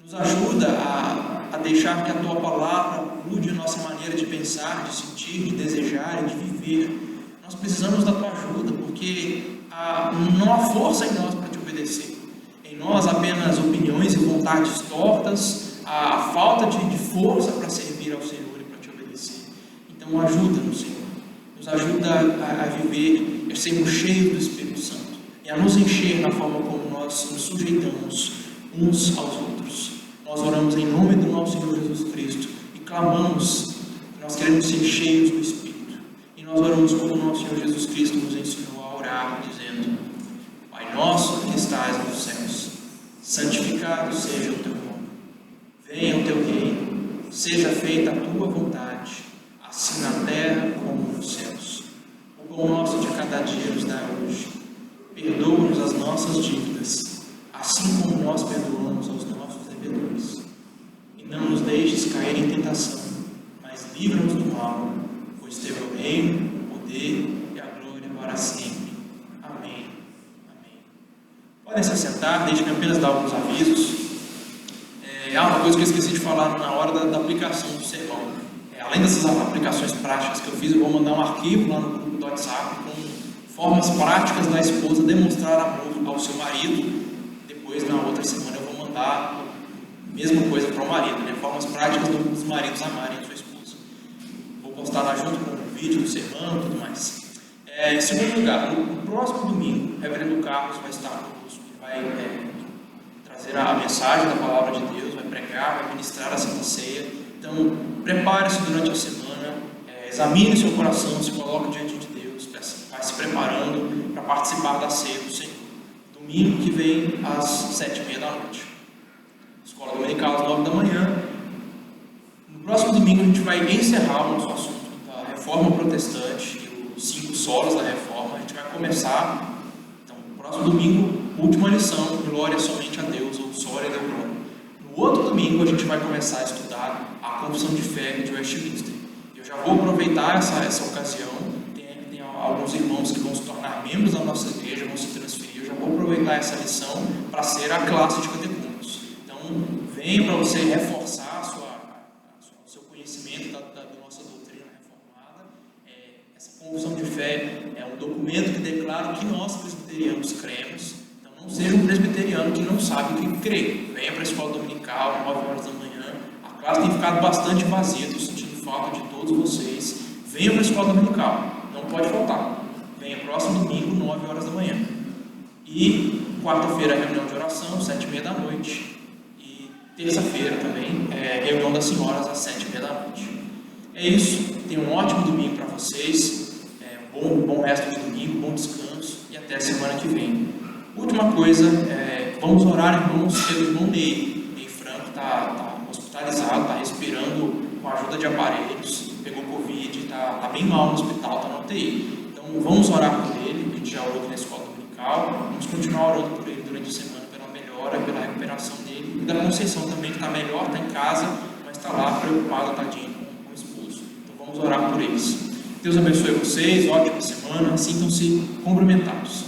Nos ajuda a a deixar que a Tua Palavra mude a nossa maneira de pensar, de sentir, de desejar e de viver. Nós precisamos da Tua ajuda, porque não há força em nós para Te obedecer. Em nós apenas opiniões e vontades tortas, a falta de força para servir ao Senhor e para Te obedecer. Então ajuda-nos, Senhor. Nos ajuda a viver, a sermos cheios do Espírito Santo e a nos encher na forma como nós nos sujeitamos uns aos outros. Nós oramos em nome do nosso Senhor Jesus Cristo e clamamos que nós queremos ser cheios do Espírito. E nós oramos como o nosso Senhor Jesus Cristo nos ensinou a orar, dizendo: Pai nosso que estás nos céus, santificado seja o Teu nome. Venha o Teu reino, seja feita a Tua vontade, assim na terra como nos céus. O pão nosso de cada dia nos dá hoje. Perdoa-nos as nossas dívidas, assim como nós perdoamos aos nossos devedores. E não nos deixes cair em tentação, mas livra-nos do mal, pois Teu é o reino, o poder e a glória para sempre. Amém. Amém. Podem se assentar, deixem-me apenas dar alguns avisos. Uma coisa que eu esqueci de falar na hora da aplicação do sermão. Além dessas aplicações práticas que eu fiz, eu vou mandar um arquivo lá no grupo do WhatsApp com formas práticas da esposa demonstrar amor ao seu marido. Depois, na outra semana, eu vou mandar a mesma coisa para o marido, formas práticas dos maridos amarem a sua esposa. Vou postar lá junto com o vídeo do sermão e tudo mais. Em segundo lugar, no próximo domingo, o reverendo Carlos vai estar conosco. Ele vai trazer a mensagem da Palavra de Deus, vai pregar, vai ministrar a Santa Ceia. Então, prepare-se durante a semana, examine seu coração, se coloque diante de Deus, vai se preparando para participar da ceia do Senhor. Domingo que vem às 7h30 da noite. Escola dominical às 9 da manhã. No próximo domingo a gente vai encerrar o nosso assunto da Reforma Protestante e os 5 solas da Reforma. A gente vai começar, então, no próximo domingo, última lição, Glória somente a Deus, ou Sola Deo Gloria. No outro domingo a gente vai começar a estudar a Confissão de Fé de Westminster. Eu já vou aproveitar essa ocasião. Tem alguns irmãos que vão se tornar membros da nossa igreja, vão se transferir. Eu já vou aproveitar essa lição para ser a classe de catecúmenos. Então, venha para você reforçar o seu conhecimento da nossa doutrina reformada. Essa Confissão de Fé é um documento que declara o que nós presbiterianos cremos. Então, não seja um presbiteriano que não sabe o que crê. Venha para a escola dominical, 9 horas da manhã. A classe tem ficado bastante vazia, estou sentindo falta de todos vocês. Venha para a escola dominical, não pode faltar. Venha próximo domingo, 9 horas da manhã. E quarta-feira, reunião de oração, 7h30 da noite. E terça-feira também, reunião das senhoras, às 7h30 da noite. É isso, tenham um ótimo domingo para vocês. Bom resto de domingo, bom descanso e até a semana que vem. Última coisa, vamos orar, irmãos, pelo irmão Ney. Ney Franco está hospitalizado, está respirando com a ajuda de aparelhos, pegou Covid, está bem mal no hospital, está na UTI. Então vamos orar por ele, a gente já orou aqui na escola dominical, vamos continuar orando por ele durante a semana pela melhora, pela recuperação dele, e da Conceição também, que está melhor, está em casa, mas está lá preocupada, tadinho, com o esposo. Então vamos orar por eles. Deus abençoe vocês, ótima semana, sintam-se cumprimentados.